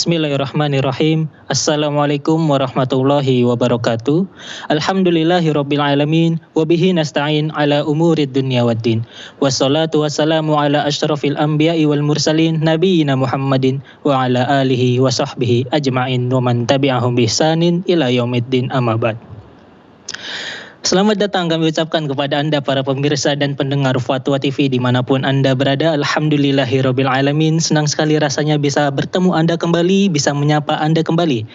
Bismillahirrahmanirrahim. Assalamualaikum warahmatullahi wabarakatuh. Alhamdulillahirabbil alamin wa bihi nasta'in ala umurid dunya waddin. Wassalatu wassalamu ala asyrafil anbiya'i wal mursalin nabiyina Muhammadin wa ala alihi wa sahbihi ajma'in wa man tabi'ahum bi ihsanin ila yaumiddin amma ba'd. Selamat datang kami ucapkan kepada Anda para pemirsa dan pendengar Fatwa TV dimanapun Anda berada. Alhamdulillahirabbil alamin. Senang sekali rasanya bisa bertemu Anda kembali, bisa menyapa Anda kembali.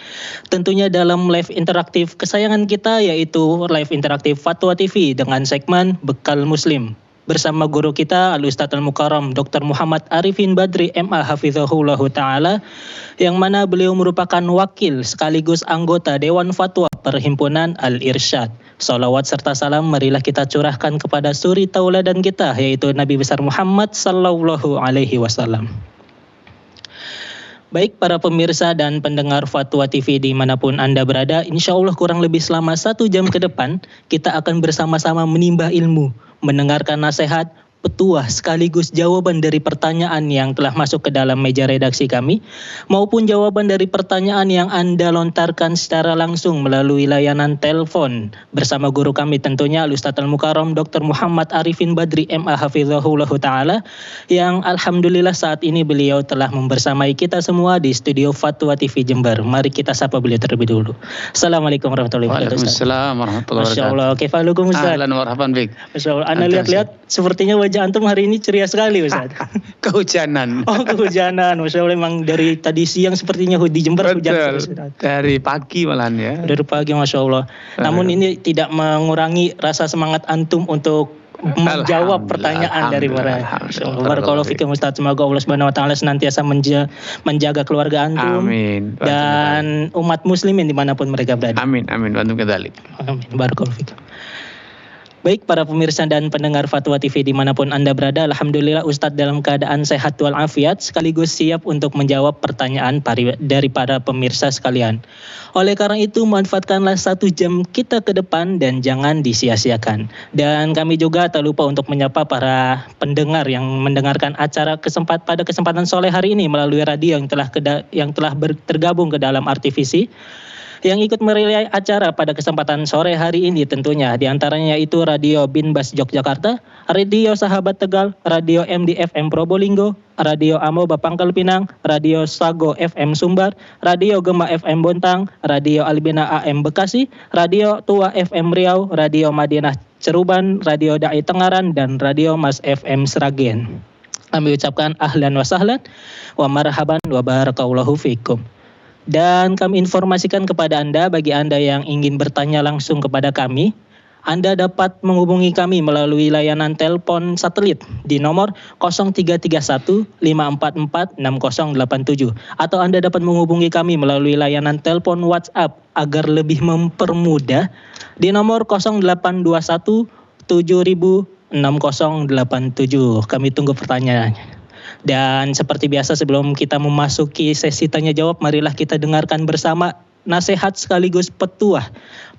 Tentunya dalam live interaktif kesayangan kita, yaitu live interaktif Fatwa TV dengan segmen Bekal Muslim. Bersama guru kita Al-Ustadz Al-Mukarram Dr. Muhammad Arifin Badri MA Hafizahullahu Ta'ala, yang mana beliau merupakan wakil sekaligus anggota Dewan Fatwa Perhimpunan Al-Irsyad. Salawat serta salam marilah kita curahkan kepada suri tauladan kita, yaitu Nabi besar Muhammad Sallallahu Alaihi Wasallam. Baik para pemirsa dan pendengar Fatwa TV dimanapun Anda berada, insya Allah kurang lebih selama 1 jam ke depan kita akan bersama-sama menimba ilmu, mendengarkan nasihat, petuah sekaligus jawaban dari pertanyaan yang telah masuk ke dalam meja redaksi kami, maupun jawaban dari pertanyaan yang Anda lontarkan secara langsung melalui layanan telepon bersama guru kami tentunya Al-Ustadz Al-Mukarram Dr. Muhammad Arifin Badri MA Hafizahullahu Ta'ala, yang alhamdulillah saat ini beliau telah membersamai kita semua di studio Fatwa TV Jember. Mari kita sapa beliau terlebih dulu. Assalamualaikum warahmatullahi wabarakatuh. Waalaikumsalam warahmatullahi wabarakatuh. Masya Allah, kaifalukum Ustaz? Ahlan wa marhaban bik. Masya Allah, Anda lihat-lihat sepertinya wajah antum hari ini ceria sekali Ustaz. Kehujanan. Oh, kehujanan. Masya Allah, memang dari tadi siang sepertinya di Jember hujan terus. Dari pagi malahan ya. Dari pagi Masya Allah. Namun ini tidak mengurangi rasa semangat antum untuk menjawab pertanyaan dari para barakallahu fikum Ustaz. Semoga Allah Subhanahu wa taala senantiasa menjaga keluarga antum. Amin. Dan umat muslimin dimanapun mereka berada. Amin amin. Bantu kadzalik. Amin. Barakallahu fikum. Baik para pemirsa dan pendengar Fatwa TV dimanapun Anda berada, alhamdulillah Ustadz dalam keadaan sehat walafiat sekaligus siap untuk menjawab pertanyaan dari para pemirsa sekalian. Oleh karena itu manfaatkanlah 1 jam kita ke depan dan jangan disia-siakan. Dan kami juga tak lupa untuk menyapa para pendengar yang mendengarkan acara pada kesempatan sore hari ini melalui radio yang telah tergabung ke dalam RTVC. Yang ikut merelai acara pada kesempatan sore hari ini tentunya diantaranya yaitu Radio Binbas Yogyakarta, Radio Sahabat Tegal, Radio MDFM Probolinggo, Radio Amoba Pangkal Pinang, Radio Sago FM Sumbar, Radio Gema FM Bontang, Radio Albina AM Bekasi, Radio Tua FM Riau, Radio Madinah Ceruban, Radio Dai Tengaran, dan Radio Mas FM Sragen. Kami ucapkan ahlan wa sahlan wa marhaban wa barakallahu fikum. Dan kami informasikan kepada Anda, bagi Anda yang ingin bertanya langsung kepada kami, Anda dapat menghubungi kami melalui layanan telepon satelit di nomor 0331 544 6087, atau Anda dapat menghubungi kami melalui layanan telepon WhatsApp agar lebih mempermudah di nomor 0821 7000 6087. Kami tunggu pertanyaannya. Dan seperti biasa sebelum kita memasuki sesi tanya jawab, marilah kita dengarkan bersama nasihat sekaligus petuah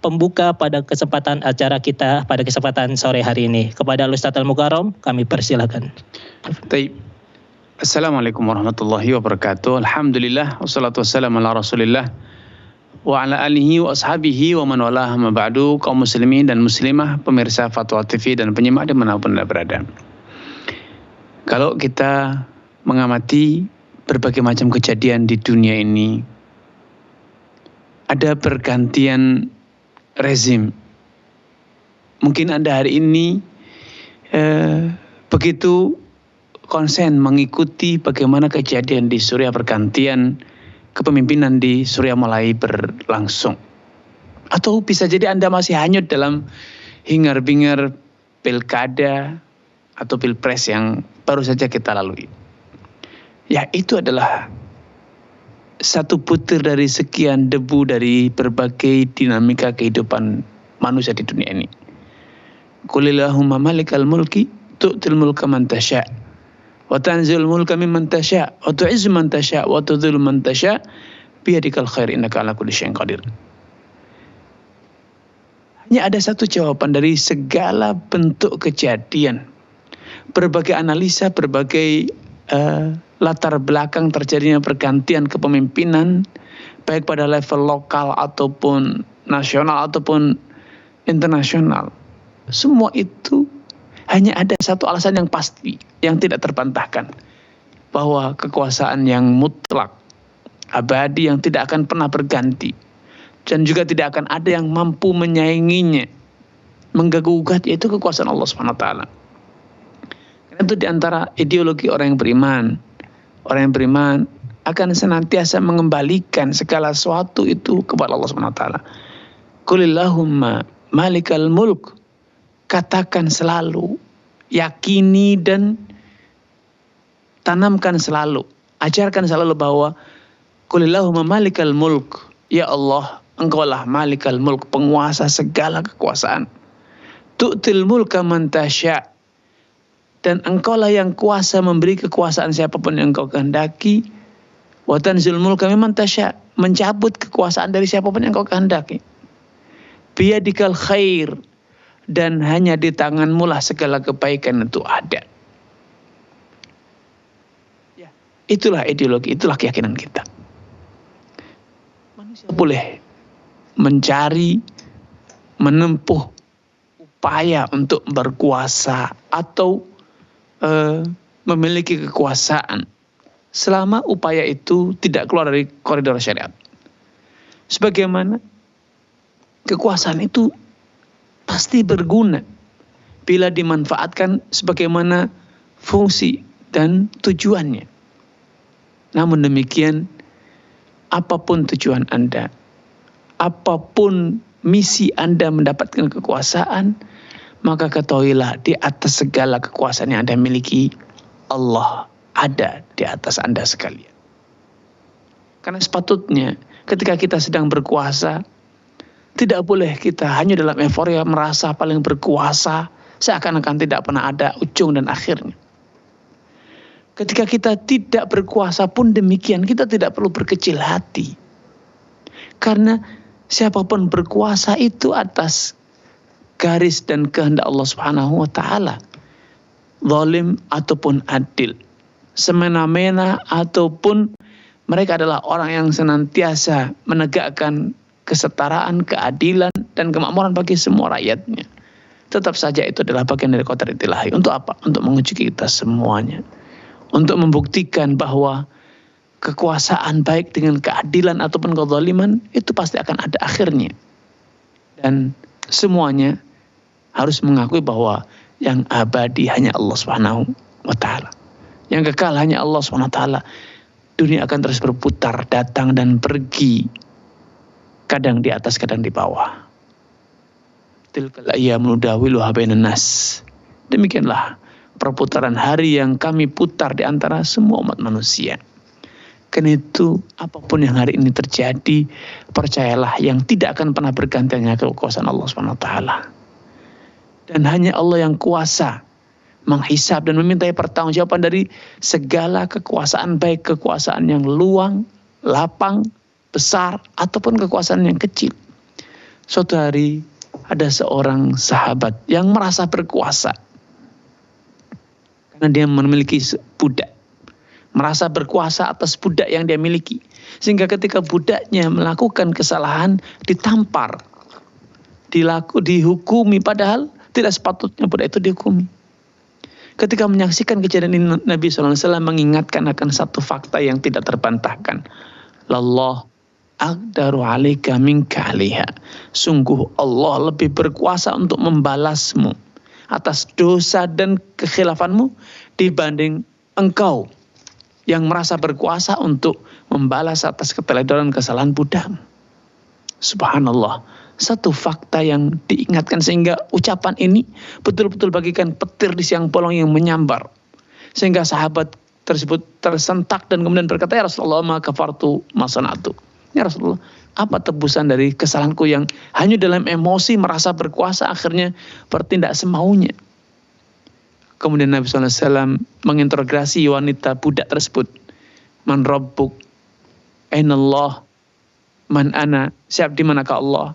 pembuka pada kesempatan acara kita pada kesempatan sore hari ini. Kepada Ustadz Al-Mukarram kami persilakan. Baik. Assalamualaikum warahmatullahi wabarakatuh. Alhamdulillah wassalatu wassalamu ala Rasulillah wa ala alihi wa ashabihi wa man walah ma ba'du. Kaum muslimin dan muslimah, pemirsa Fatwa TV dan penyimak dimanapun Anda berada. Kalau kita mengamati berbagai macam kejadian di dunia ini, ada pergantian rezim. Mungkin Anda hari ini begitu konsen mengikuti bagaimana kejadian di Suriah, pergantian kepemimpinan di Suriah mulai berlangsung. Atau bisa jadi Anda masih hanyut dalam hingar-bingar pilkada atau pilpres yang baru saja kita lalui. Ya, itu adalah satu butir dari sekian debu dari berbagai dinamika kehidupan manusia di dunia ini. Qulillahumma malikal mulki tu'til mulka man tasya' wa tanzilul mulka mimman tasya' wa tu'izzu man tasya' wa tudhillu man tasya' biyadikal khair innaka ala kulli syai'in qadir. Hanya ada satu jawaban dari segala bentuk kejadian, berbagai analisa, berbagai latar belakang terjadinya pergantian kepemimpinan, baik pada level lokal ataupun nasional ataupun internasional. Semua itu hanya ada satu alasan yang pasti, yang tidak terbantahkan, bahwa kekuasaan yang mutlak, abadi, yang tidak akan pernah berganti, dan juga tidak akan ada yang mampu menyainginya, mengganggu-gugat, yaitu kekuasaan Allah SWT. Karena itu diantara ideologi orang yang beriman. Orang yang beriman akan senantiasa mengembalikan segala sesuatu itu kepada Allah SWT. Qulillahumma malikal mulk. Katakan selalu, yakini dan tanamkan selalu, ajarkan selalu bahwa qulillahumma malikal mulk. Ya Allah, Engkaulah malikal mulk, penguasa segala kekuasaan. Tu'til mulka man tasya. Dan Engkaulah yang kuasa memberi kekuasaan siapapun yang Engkau kehendaki. Wa tanzil mulka mimman tasya, mencabut kekuasaan dari siapapun yang Engkau kehendaki. Biyadikal khair, dan hanya di tanganmu lah segala kebaikan itu ada. Ya, itulah ideologi, itulah keyakinan kita. Manusia boleh mencari, menempuh upaya untuk berkuasa atau memiliki kekuasaan, selama upaya itu tidak keluar dari koridor syariat. Sebagaimana kekuasaan itu pasti berguna bila dimanfaatkan sebagaimana fungsi dan tujuannya. Namun demikian, apapun tujuan Anda, apapun misi Anda mendapatkan kekuasaan, maka ketahuilah di atas segala kekuasaan yang Anda miliki, Allah ada di atas Anda sekalian. Karena sepatutnya ketika kita sedang berkuasa, tidak boleh kita hanya dalam euforia merasa paling berkuasa, seakan-akan tidak pernah ada ujung dan akhirnya. Ketika kita tidak berkuasa pun demikian, kita tidak perlu berkecil hati. Karena siapapun berkuasa itu atas garis dan kehendak Allah Subhanahu wa taala. Zalim ataupun adil, semena-mena ataupun mereka adalah orang yang senantiasa menegakkan kesetaraan, keadilan, dan kemakmuran bagi semua rakyatnya. Tetap saja itu adalah bagian dari kodrat ilahi. Untuk apa? Untuk menguji kita semuanya. Untuk membuktikan bahwa kekuasaan baik dengan keadilan ataupun kezaliman itu pasti akan ada akhirnya. Dan semuanya harus mengakui bahwa yang abadi hanya Allah Subhanahu wa taala. Yang kekal hanya Allah Subhanahu wa taala. Dunia akan terus berputar, datang dan pergi. Kadang di atas, kadang di bawah. Tilkal ayyamul nudawiluha bainan nas. Demikianlah perputaran hari yang kami putar di antara semua umat manusia. Karena itu, apapun yang hari ini terjadi, percayalah yang tidak akan pernah berganti hanya kekuasaan Allah SWT. Dan hanya Allah yang kuasa menghisab dan memintai pertanggungjawaban dari segala kekuasaan, baik kekuasaan yang luang, lapang, besar, ataupun kekuasaan yang kecil. Suatu hari ada seorang sahabat yang merasa berkuasa karena dia memiliki budak, merasa berkuasa atas budak yang dia miliki, sehingga ketika budaknya melakukan kesalahan ditampar, dihukumi, padahal tidak sepatutnya budak itu dihukumi. Ketika menyaksikan kejadian ini, Nabi SAW mengingatkan akan satu fakta yang tidak terbantahkan. Lallah aqdaru alaika minka alaiha. Sungguh Allah lebih berkuasa untuk membalasmu atas dosa dan kekhilafanmu dibanding engkau yang merasa berkuasa untuk membalas atas keteledoran kesalahan budakmu. Subhanallah. Satu fakta yang diingatkan sehingga ucapan ini betul-betul bagikan petir di siang bolong yang menyambar. Sehingga sahabat tersebut tersentak dan kemudian berkata, ya Rasulullah, ma kafartu ma sana'tu. Ya Rasulullah, apa tebusan dari kesalahanku yang hanya dalam emosi merasa berkuasa akhirnya bertindak semaunya. Kemudian Nabi SAW menginterogasi wanita budak tersebut. Man rabbuk, ainallah, man ana, siapa di manakah Allah?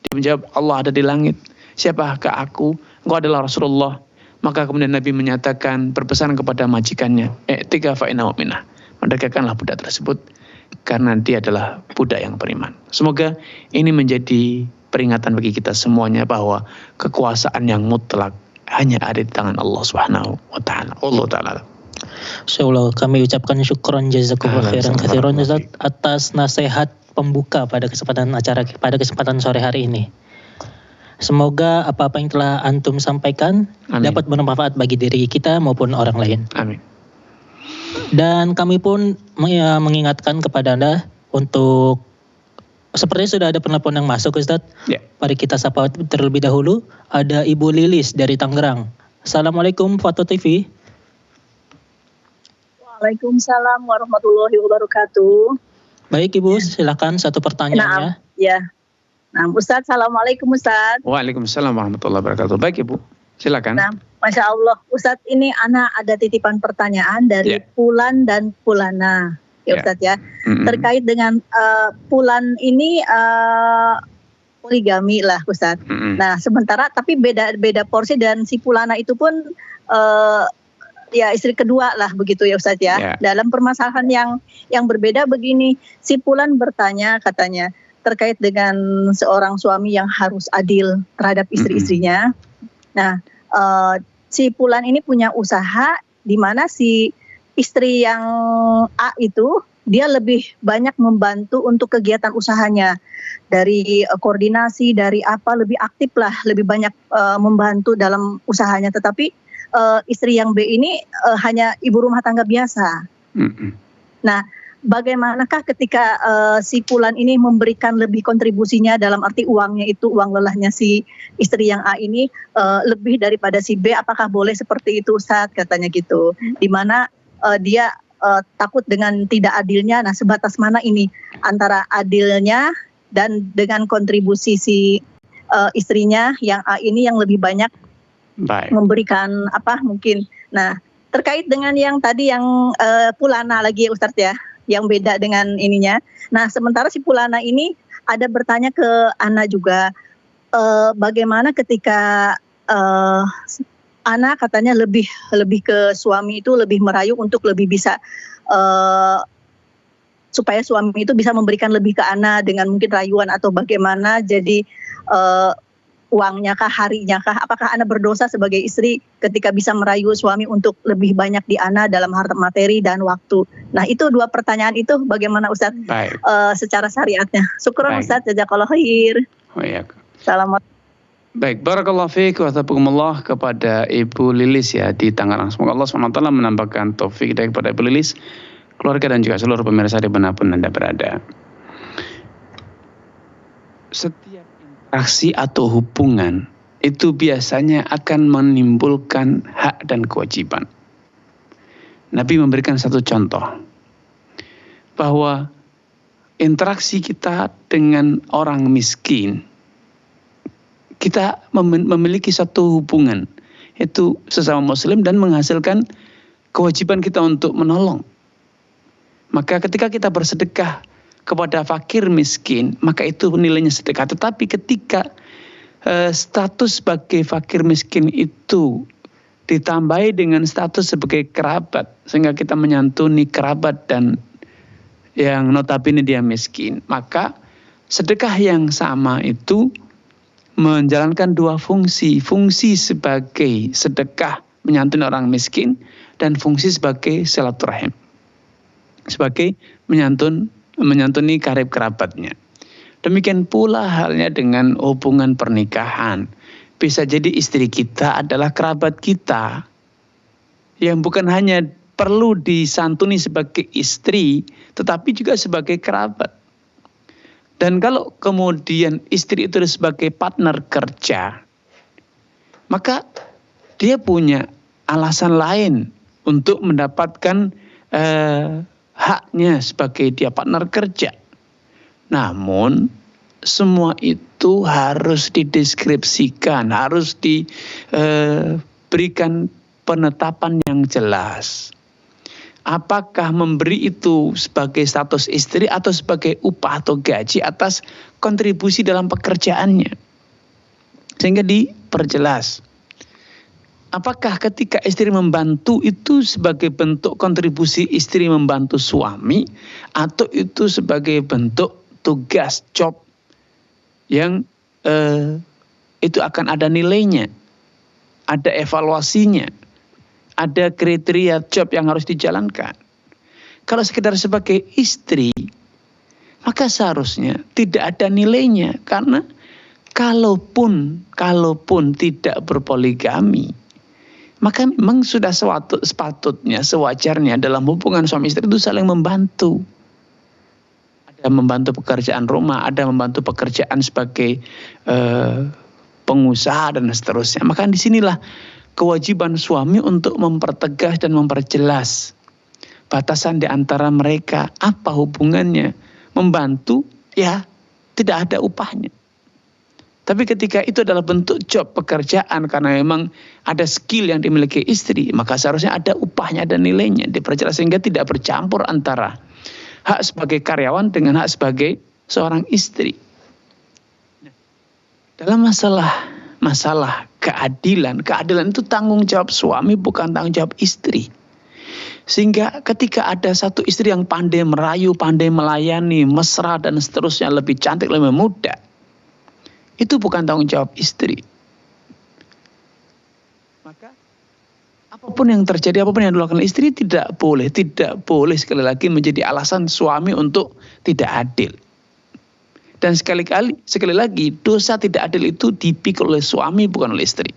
Dia menjawab, Allah ada di langit. Siapakah aku? Engkau adalah Rasulullah. Maka kemudian Nabi menyatakan, berpesan kepada majikannya, "I'tika fa inna mu'minah." Merdekakanlah budak tersebut karena dia adalah budak yang beriman. Semoga ini menjadi peringatan bagi kita semuanya bahwa kekuasaan yang mutlak hanya ada di tangan Allah Subhanahu wa taala. Allah taala. Insyaallah kami ucapkan syukron jazakumullah khairan katsiran Ustaz atas nasihat pembuka pada kesempatan sore hari ini. Semoga apa-apa yang telah antum sampaikan dapat bermanfaat bagi diri kita maupun orang lain. Amin. Dan kami pun mengingatkan kepada Anda untuk sepertinya sudah ada penelpon yang masuk Ustaz. Ya. Mari kita sapa terlebih dahulu. Ada Ibu Lilis dari Tangerang. Assalamualaikum Fatwa TV. Waalaikumsalam warahmatullahi wabarakatuh. Baik Ibu, silakan satu pertanyaannya. Nah, Ustaz, Assalamualaikum Ustaz. Waalaikumsalam warahmatullahi wabarakatuh. Baik Ibu, silakan. Nah, Masya Allah, Ustadz ini anak ada titipan pertanyaan dari Pulan dan Pulana, ya Ustadz ya. Terkait dengan Pulan ini poligami lah Ustadz. Nah, sementara tapi beda porsi dan si Pulana itu pun ya istri kedua lah begitu ya Ustadz ya. Dalam permasalahan yang berbeda begini, si Pulan bertanya katanya terkait dengan seorang suami yang harus adil terhadap istri-istrinya. Nah, si Pulan ini punya usaha di mana si istri yang A itu dia lebih banyak membantu untuk kegiatan usahanya, dari koordinasi, dari apa lebih aktif lah, lebih banyak membantu dalam usahanya. Tetapi istri yang B ini hanya ibu rumah tangga biasa. Nah, bagaimanakah ketika si Pulan ini memberikan lebih kontribusinya dalam arti uangnya itu, uang lelahnya si istri yang A ini lebih daripada si B, apakah boleh seperti itu Ustaz, katanya gitu. Dimana dia takut dengan tidak adilnya, nah sebatas mana ini antara adilnya dan dengan kontribusi si istrinya yang A ini yang lebih banyak memberikan apa mungkin. Nah, terkait dengan yang tadi yang Pulana lagi Ustaz ya, yang beda dengan ininya. Nah, sementara si Pulana ini ada bertanya ke Ana juga, bagaimana ketika Ana katanya lebih ke suami itu lebih merayu untuk lebih bisa supaya suami itu bisa memberikan lebih ke Ana dengan mungkin rayuan atau bagaimana, jadi uangnya kah, harinya kah, apakah Ana berdosa sebagai istri ketika bisa merayu suami untuk lebih banyak di Ana dalam harta materi dan waktu. Nah, itu dua pertanyaan itu bagaimana Ustaz secara syariatnya. Syukran Ustaz, jazakallahu khair. Selamat. Baik, barakallahu fiik wa taqabbalallah kepada Ibu Lilis ya di Tangerang. Semoga Allah SWT menambahkan taufik hidayah kepada Ibu Lilis, keluarga dan juga seluruh pemirsa dimanapun Anda berada. Setiap interaksi atau hubungan itu biasanya akan menimbulkan hak dan kewajiban. Nabi memberikan satu contoh bahwa interaksi kita dengan orang miskin, kita memiliki satu hubungan itu sesama muslim dan menghasilkan kewajiban kita untuk menolong. Maka ketika kita bersedekah kepada fakir miskin, maka itu nilainya sedekah. Tetapi ketika status sebagai fakir miskin itu ditambahi dengan status sebagai kerabat, sehingga kita menyantuni kerabat dan yang notabene dia miskin, maka sedekah yang sama itu menjalankan dua fungsi. Fungsi sebagai sedekah menyantuni orang miskin dan fungsi sebagai silaturahim, sebagai menyantuni karib kerabatnya. Demikian pula halnya dengan hubungan pernikahan. Bisa jadi istri kita adalah kerabat kita yang bukan hanya perlu disantuni sebagai istri, tetapi juga sebagai kerabat. Dan kalau kemudian istri itu sebagai partner kerja, maka dia punya alasan lain untuk mendapatkan haknya sebagai dia partner kerja. Namun semua itu harus dideskripsikan, harus diberikan penetapan yang jelas. Apakah memberi itu sebagai status istri atau sebagai upah atau gaji atas kontribusi dalam pekerjaannya. Sehingga diperjelas. apakah ketika istri membantu itu sebagai bentuk kontribusi istri membantu suami, atau itu sebagai bentuk tugas, job yang itu akan ada nilainya, ada evaluasinya, ada kriteria job yang harus dijalankan. Kalau sekedar sebagai istri, maka seharusnya tidak ada nilainya, karena kalaupun tidak berpoligami, maka memang sudah sepatutnya, sewajarnya dalam hubungan suami istri itu saling membantu. Ada membantu pekerjaan rumah, ada membantu pekerjaan sebagai pengusaha dan seterusnya. Maka disinilah kewajiban suami untuk mempertegas dan memperjelas batasan di antara mereka. Apa hubungannya? Membantu, ya tidak ada upahnya. Tapi ketika itu adalah bentuk job, pekerjaan, karena memang ada skill yang dimiliki istri, maka seharusnya ada upahnya dan nilainya diperjelas sehingga tidak bercampur antara hak sebagai karyawan dengan hak sebagai seorang istri. Dalam masalah keadilan itu tanggung jawab suami, bukan tanggung jawab istri. Sehingga ketika ada satu istri yang pandai merayu, pandai melayani, mesra dan seterusnya, lebih cantik, lebih muda, itu bukan tanggung jawab istri. Maka apapun yang terjadi, apapun yang dilakukan istri tidak boleh sekali lagi menjadi alasan suami untuk tidak adil. Dan sekali lagi dosa tidak adil itu dipikul oleh suami, bukan oleh istri.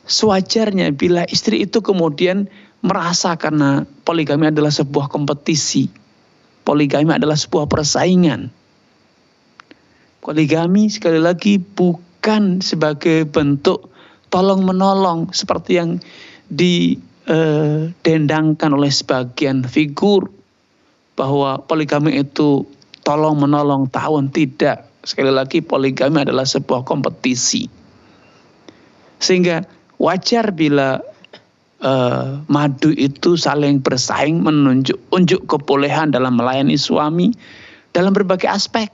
Sewajarnya bila istri itu kemudian merasa karena poligami adalah sebuah kompetisi, poligami adalah sebuah persaingan. Poligami sekali lagi bukan sebagai bentuk tolong-menolong seperti yang didendangkan oleh sebagian figur bahwa poligami itu tolong-menolong tahun. Tidak. Sekali lagi poligami adalah sebuah kompetisi. Sehingga wajar bila madu itu saling bersaing unjuk kebolehan dalam melayani suami dalam berbagai aspek.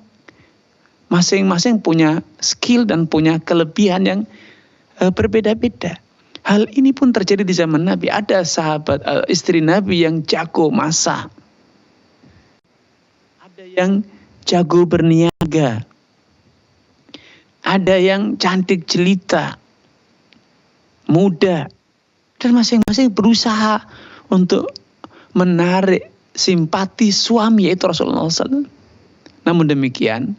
Masing-masing punya skill dan punya kelebihan yang berbeda-beda. Hal ini pun terjadi di zaman Nabi. Ada sahabat istri Nabi yang jago masak. Ada yang jago berniaga. Ada yang cantik jelita, muda. Dan masing-masing berusaha untuk menarik simpati suami, yaitu Rasulullah SAW. Namun demikian,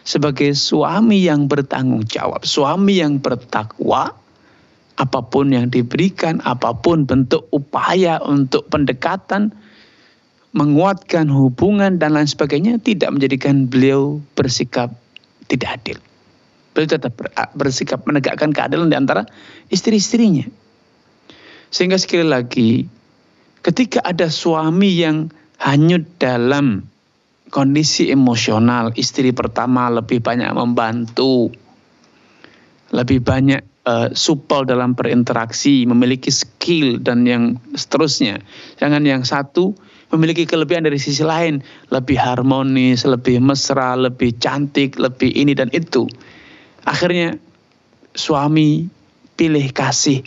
sebagai suami yang bertanggung jawab, suami yang bertakwa, apapun yang diberikan, apapun bentuk upaya untuk pendekatan, menguatkan hubungan dan lain sebagainya, tidak menjadikan beliau bersikap tidak adil. Beliau tetap bersikap menegakkan keadilan di antara istri-istrinya. Sehingga sekali lagi, ketika ada suami yang hanyut dalam kondisi emosional, istri pertama lebih banyak membantu, lebih banyak supel dalam berinteraksi, memiliki skill dan yang seterusnya. Jangan yang satu memiliki kelebihan dari sisi lain, lebih harmonis, lebih mesra, lebih cantik, lebih ini dan itu. Akhirnya suami pilih kasih.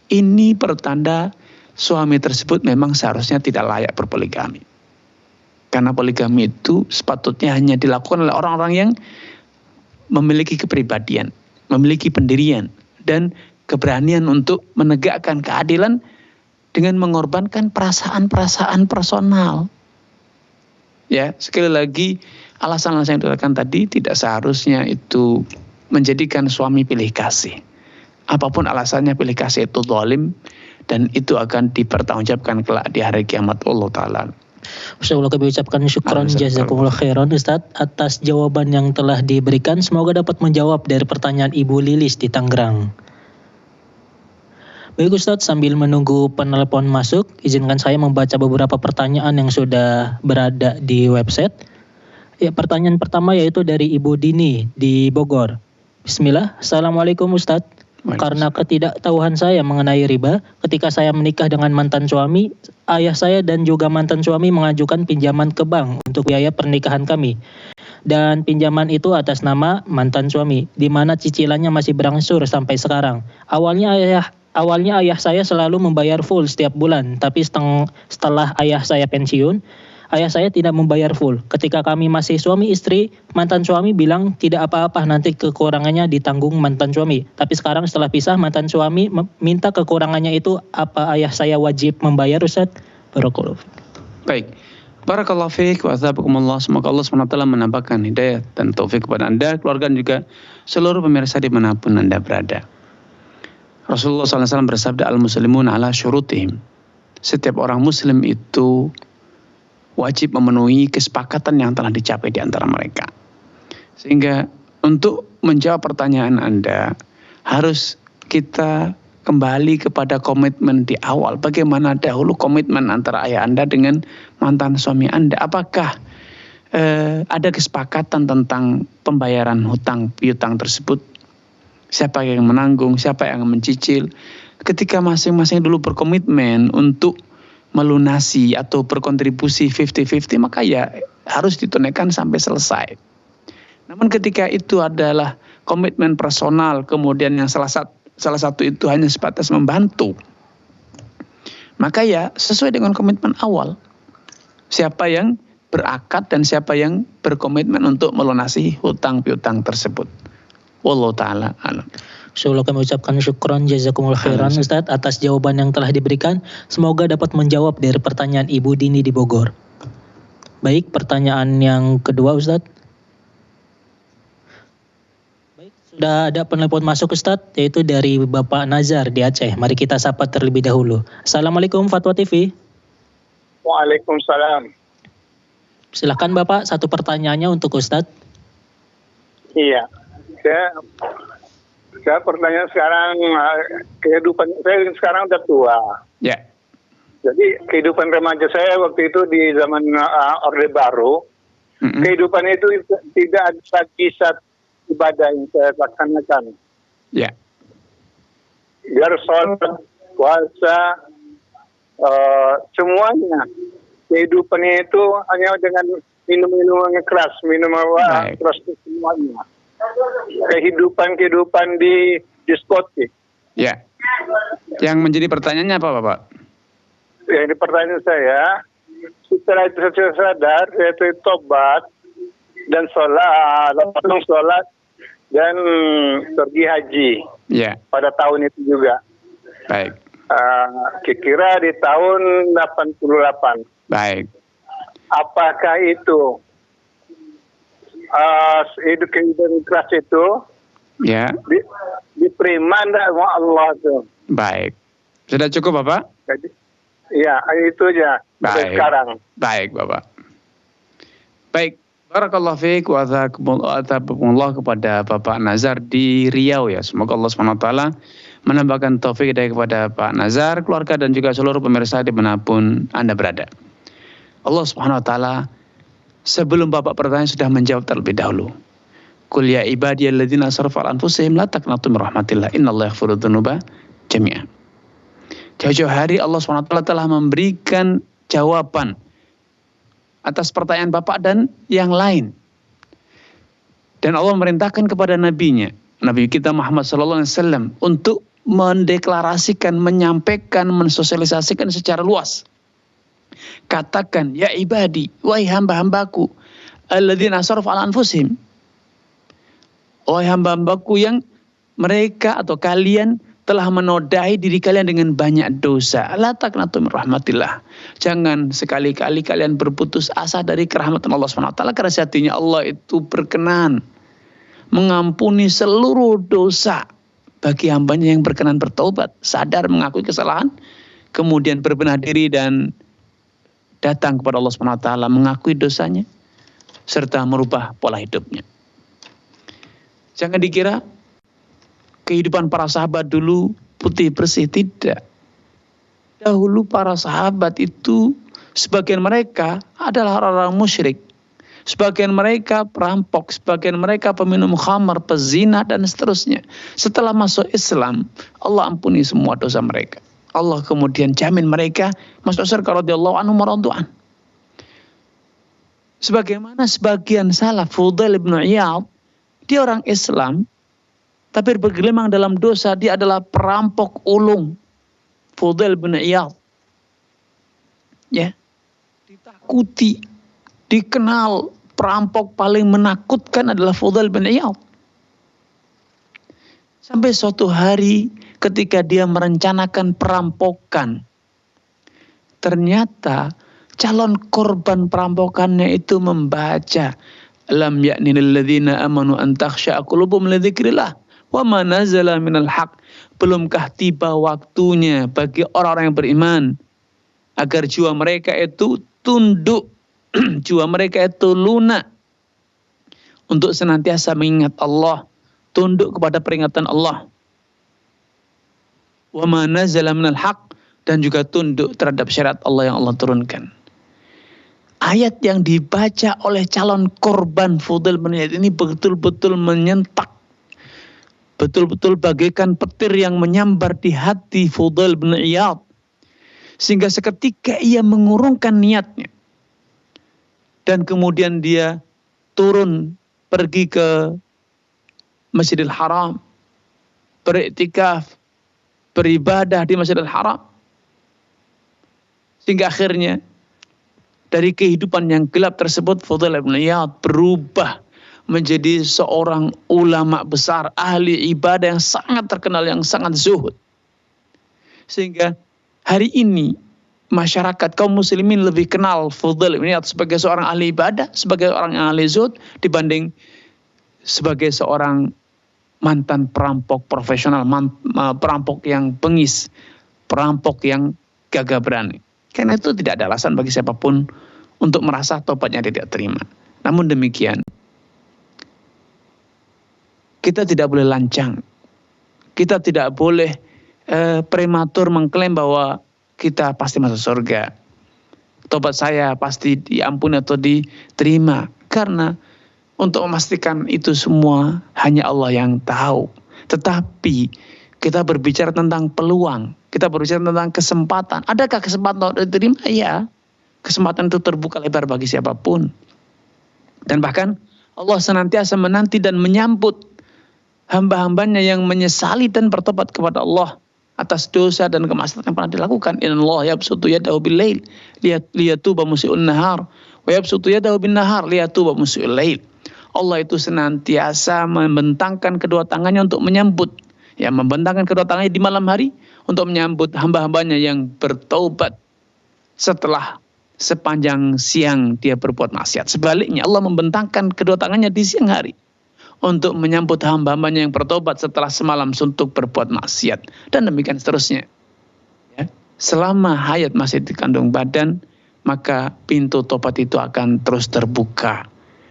Ini pertanda suami tersebut memang seharusnya tidak layak berpoligami. Karena poligami itu sepatutnya hanya dilakukan oleh orang-orang yang memiliki kepribadian, memiliki pendirian, dan keberanian untuk menegakkan keadilan dengan mengorbankan perasaan-perasaan personal. Ya, sekali lagi alasan-alasan yang dikatakan tadi tidak seharusnya itu menjadikan suami pilih kasih. Apapun alasannya pilih kasih itu zalim dan itu akan dipertanggungjawabkan kelak di hari kiamat Allah Ta'ala. Saya kami ucapkan syukran jazakumullah khairan Ustaz atas jawaban yang telah diberikan. Semoga dapat menjawab dari pertanyaan Ibu Lilis di Tangerang. Baik Ustaz, sambil menunggu penelpon masuk, izinkan saya membaca beberapa pertanyaan yang sudah berada di website. Ya, pertanyaan pertama yaitu dari Ibu Dini di Bogor. Bismillah. Assalamualaikum Ustaz. Karena ketidaktahuan saya mengenai riba, ketika saya menikah dengan mantan suami, ayah saya dan juga mantan suami mengajukan pinjaman ke bank untuk biaya pernikahan kami. Dan pinjaman itu atas nama mantan suami, di mana cicilannya masih berangsur sampai sekarang. Awalnya awalnya ayah saya selalu membayar full setiap bulan, tapi setelah ayah saya pensiun, ayah saya tidak membayar full. Ketika kami masih suami istri, mantan suami bilang tidak apa-apa, nanti kekurangannya ditanggung mantan suami. Tapi sekarang setelah pisah, mantan suami minta kekurangannya itu, apa ayah saya wajib membayar, Ustaz? Barakallahu. Baik. Barakallahu fiik wa azabakumullah. Semoga Allah SWT menambahkan hidayah dan taufik kepada Anda, keluarga, dan juga seluruh pemirsa dimanapun Anda berada. Rasulullah SAW bersabda, al-muslimun ala syurutihim. Setiap orang muslim itu wajib memenuhi kesepakatan yang telah dicapai di antara mereka. Sehingga untuk menjawab pertanyaan Anda, harus kita kembali kepada komitmen di awal. Bagaimana dahulu komitmen antara ayah Anda dengan mantan suami Anda? Apakah ada kesepakatan tentang pembayaran hutang piutang tersebut? Siapa yang menanggung, siapa yang mencicil? Ketika masing-masing dulu berkomitmen untuk melunasi atau berkontribusi 50-50, maka ya harus ditunaikan sampai selesai. Namun ketika itu adalah komitmen personal, kemudian yang salah satu itu hanya sebatas membantu, maka ya sesuai dengan komitmen awal. Siapa yang berakad dan siapa yang berkomitmen untuk melunasi hutang piutang tersebut. Wallahu ta'ala alam. Insyaallah kami ucapkan syukran jazakumullah khairan Ustaz atas jawaban yang telah diberikan. Semoga dapat menjawab dari pertanyaan Ibu Dini di Bogor. Baik, pertanyaan yang kedua Ustaz. Baik, sudah ada penelpon masuk Ustaz, yaitu dari Bapak Nazar di Aceh. Mari kita sapa terlebih dahulu. Assalamualaikum Fatwa TV. Waalaikumsalam. Silakan Bapak, satu pertanyaannya untuk Ustaz. Iya. Saya pertanyaan sekarang, kehidupan saya sekarang udah tua. Ya. Jadi kehidupan remaja saya waktu itu di zaman Orde Baru, kehidupan itu tidak ada lagi satu ibadah yang saya laksanakan. Ya. Biar sholat, puasa, semuanya. Kehidupannya itu hanya dengan minum-minum yang keras, minum keras semuanya. Kehidupan di diskotik. Ya. Yang menjadi pertanyaannya apa, Bapak? Yang pertanyaan saya, setelah itu saya sadar, yaitu tobat dan sholat, langsung sholat dan pergi haji. Ya. Pada tahun itu juga. Baik. Kira-kira di tahun 88. Baik. Apakah itu kehidupan keras itu ya diterima enggak sama Allah tuh? Baik. Sudah cukup Bapak? Iya, itu aja. Baik. Sekarang. Baik Bapak. Baik. Barakallahu fiik wa azakumullah kepada Bapak Nazar di Riau ya. Semoga Allah SWT menambahkan taufik hidayah kepada Pak Nazar, keluarga, dan juga seluruh pemirsa dimanapun Anda berada. Allah SWT sebelum Bapak pertanyaan sudah menjawab terlebih dahulu. Qul ya ibadiyalladzina asrafu ala anfusihim la taqnatu min rahmatillah innallaha yaghfiru dzunuba jami'an. Jauh-jauh hari Allah SWT telah memberikan jawaban atas pertanyaan Bapak dan yang lain. Dan Allah merintahkan kepada nabinya, Nabi kita Muhammad SAW, untuk mendeklarasikan, menyampaikan, mensosialisasikan secara luas. Katakan, ya ibadi, wahai hamba-hambaku, alladzina asrafu ala anfusihim, wahai hamba-hambaku yang mereka atau kalian telah menodai diri kalian dengan banyak dosa. La taqnatu min rahmatillah. Jangan sekali-kali kalian berputus asa dari kerahmatan Allah SWT. Karena sejatinya Allah itu berkenan mengampuni seluruh dosa bagi hambanya yang berkenan bertaubat, sadar mengakui kesalahan, kemudian berbenah diri dan datang kepada Allah SWT, mengakui dosanya, serta merubah pola hidupnya. Jangan dikira kehidupan para sahabat dulu putih bersih, tidak. Dahulu para sahabat itu, sebagian mereka adalah orang-orang musyrik. Sebagian mereka perampok, sebagian mereka peminum khamar, pezina, dan seterusnya. Setelah masuk Islam, Allah ampuni semua dosa mereka. Allah kemudian jamin mereka masuk surga radhiyallahu anhum wa radhu an. Sebagaimana sebagian salaf, Fudail bin Iyad, dia orang Islam, tapi bergelimang dalam dosa, dia adalah perampok ulung. Fudail bin Iyad. Ya. Ditakuti, dikenal perampok paling menakutkan adalah Fudail bin Iyad. Sampai suatu hari ketika dia merencanakan perampokan, ternyata calon korban perampokannya itu membaca, lam ya'ni lilladzina amanu an takhsha'a qulubuhum li dzikrillah wa ma nazala minal haq. Belumkah tiba waktunya bagi orang-orang yang beriman agar jiwa mereka itu tunduk, jiwa mereka itu lunak untuk senantiasa mengingat Allah, tunduk kepada peringatan Allah. Wa ma nazala minal haq, dan juga tunduk terhadap syariat Allah yang Allah turunkan. Ayat yang dibaca oleh calon korban Fudail bin Iyad ini betul-betul menyentak, betul-betul bagaikan petir yang menyambar di hati Fudail bin Iyad, sehingga seketika ia mengurungkan niatnya dan kemudian dia turun pergi ke Masjidil Haram, beriktikaf, beribadah di Masjidil Haram, sehingga akhirnya dari kehidupan yang gelap tersebut Fudail bin Iyad berubah menjadi seorang ulama besar, ahli ibadah yang sangat terkenal, yang sangat zuhud. Sehingga hari ini masyarakat kaum muslimin lebih kenal Fudail bin Iyad sebagai seorang ahli ibadah, sebagai orang yang ahli zuhud, dibanding sebagai seorang mantan perampok profesional, perampok yang bengis, perampok yang gagah berani. Karena itu tidak ada alasan bagi siapapun untuk merasa tobatnya tidak terima. Namun demikian, kita tidak boleh lancang. Kita tidak boleh prematur mengklaim bahwa kita pasti masuk surga. Tobat saya pasti diampuni atau diterima. Karena untuk memastikan itu semua hanya Allah yang tahu. Tetapi kita berbicara tentang peluang, kita berbicara tentang kesempatan. Adakah kesempatan untuk diterima? Ya, kesempatan itu terbuka lebar bagi siapapun. Dan bahkan Allah senantiasa menanti dan menyambut hamba-hambanya yang menyesali dan bertobat kepada Allah atas dosa dan kemaksiatan yang pernah dilakukan. Innallaha yabsutu yadahu bil-lail liyatuba musii'un nahar wa yabsutu yadahu bin-nahar liyatuba musii'ul lail. Allah itu senantiasa membentangkan kedua tangannya untuk menyambut, ya, membentangkan kedua tangannya di malam hari untuk menyambut hamba-hambanya yang bertaubat setelah sepanjang siang dia berbuat maksiat. Sebaliknya Allah membentangkan kedua tangannya di siang hari untuk menyambut hamba-hambanya yang bertobat setelah semalam suntuk berbuat maksiat. Dan demikian seterusnya. Ya. Selama hayat masih dikandung badan, maka pintu tobat itu akan terus terbuka.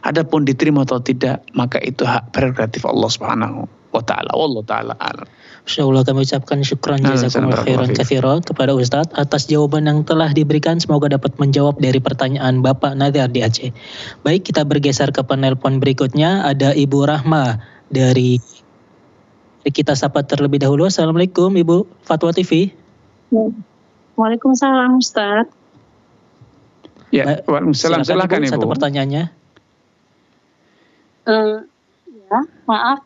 Adapun diterima atau tidak, maka itu hak prerogatif Allah Subhanahu wa taala. Wallahu taala a'lam. Insyaallah kami ucapkan syukran jazakumullah khairan katsira kepada Ustadz atas jawaban yang telah diberikan. Semoga dapat menjawab dari pertanyaan Bapak Nadhar di Aceh. Baik, kita bergeser ke penelpon berikutnya. Ada Ibu Rahma dari kita sapa terlebih dahulu. Assalamualaikum Ibu, Fatwa TV. Waalaikumsalam Ustadz. Ya, waalaikumsalam. Silakan Ibu. Satu pertanyaannya. Ya, maaf.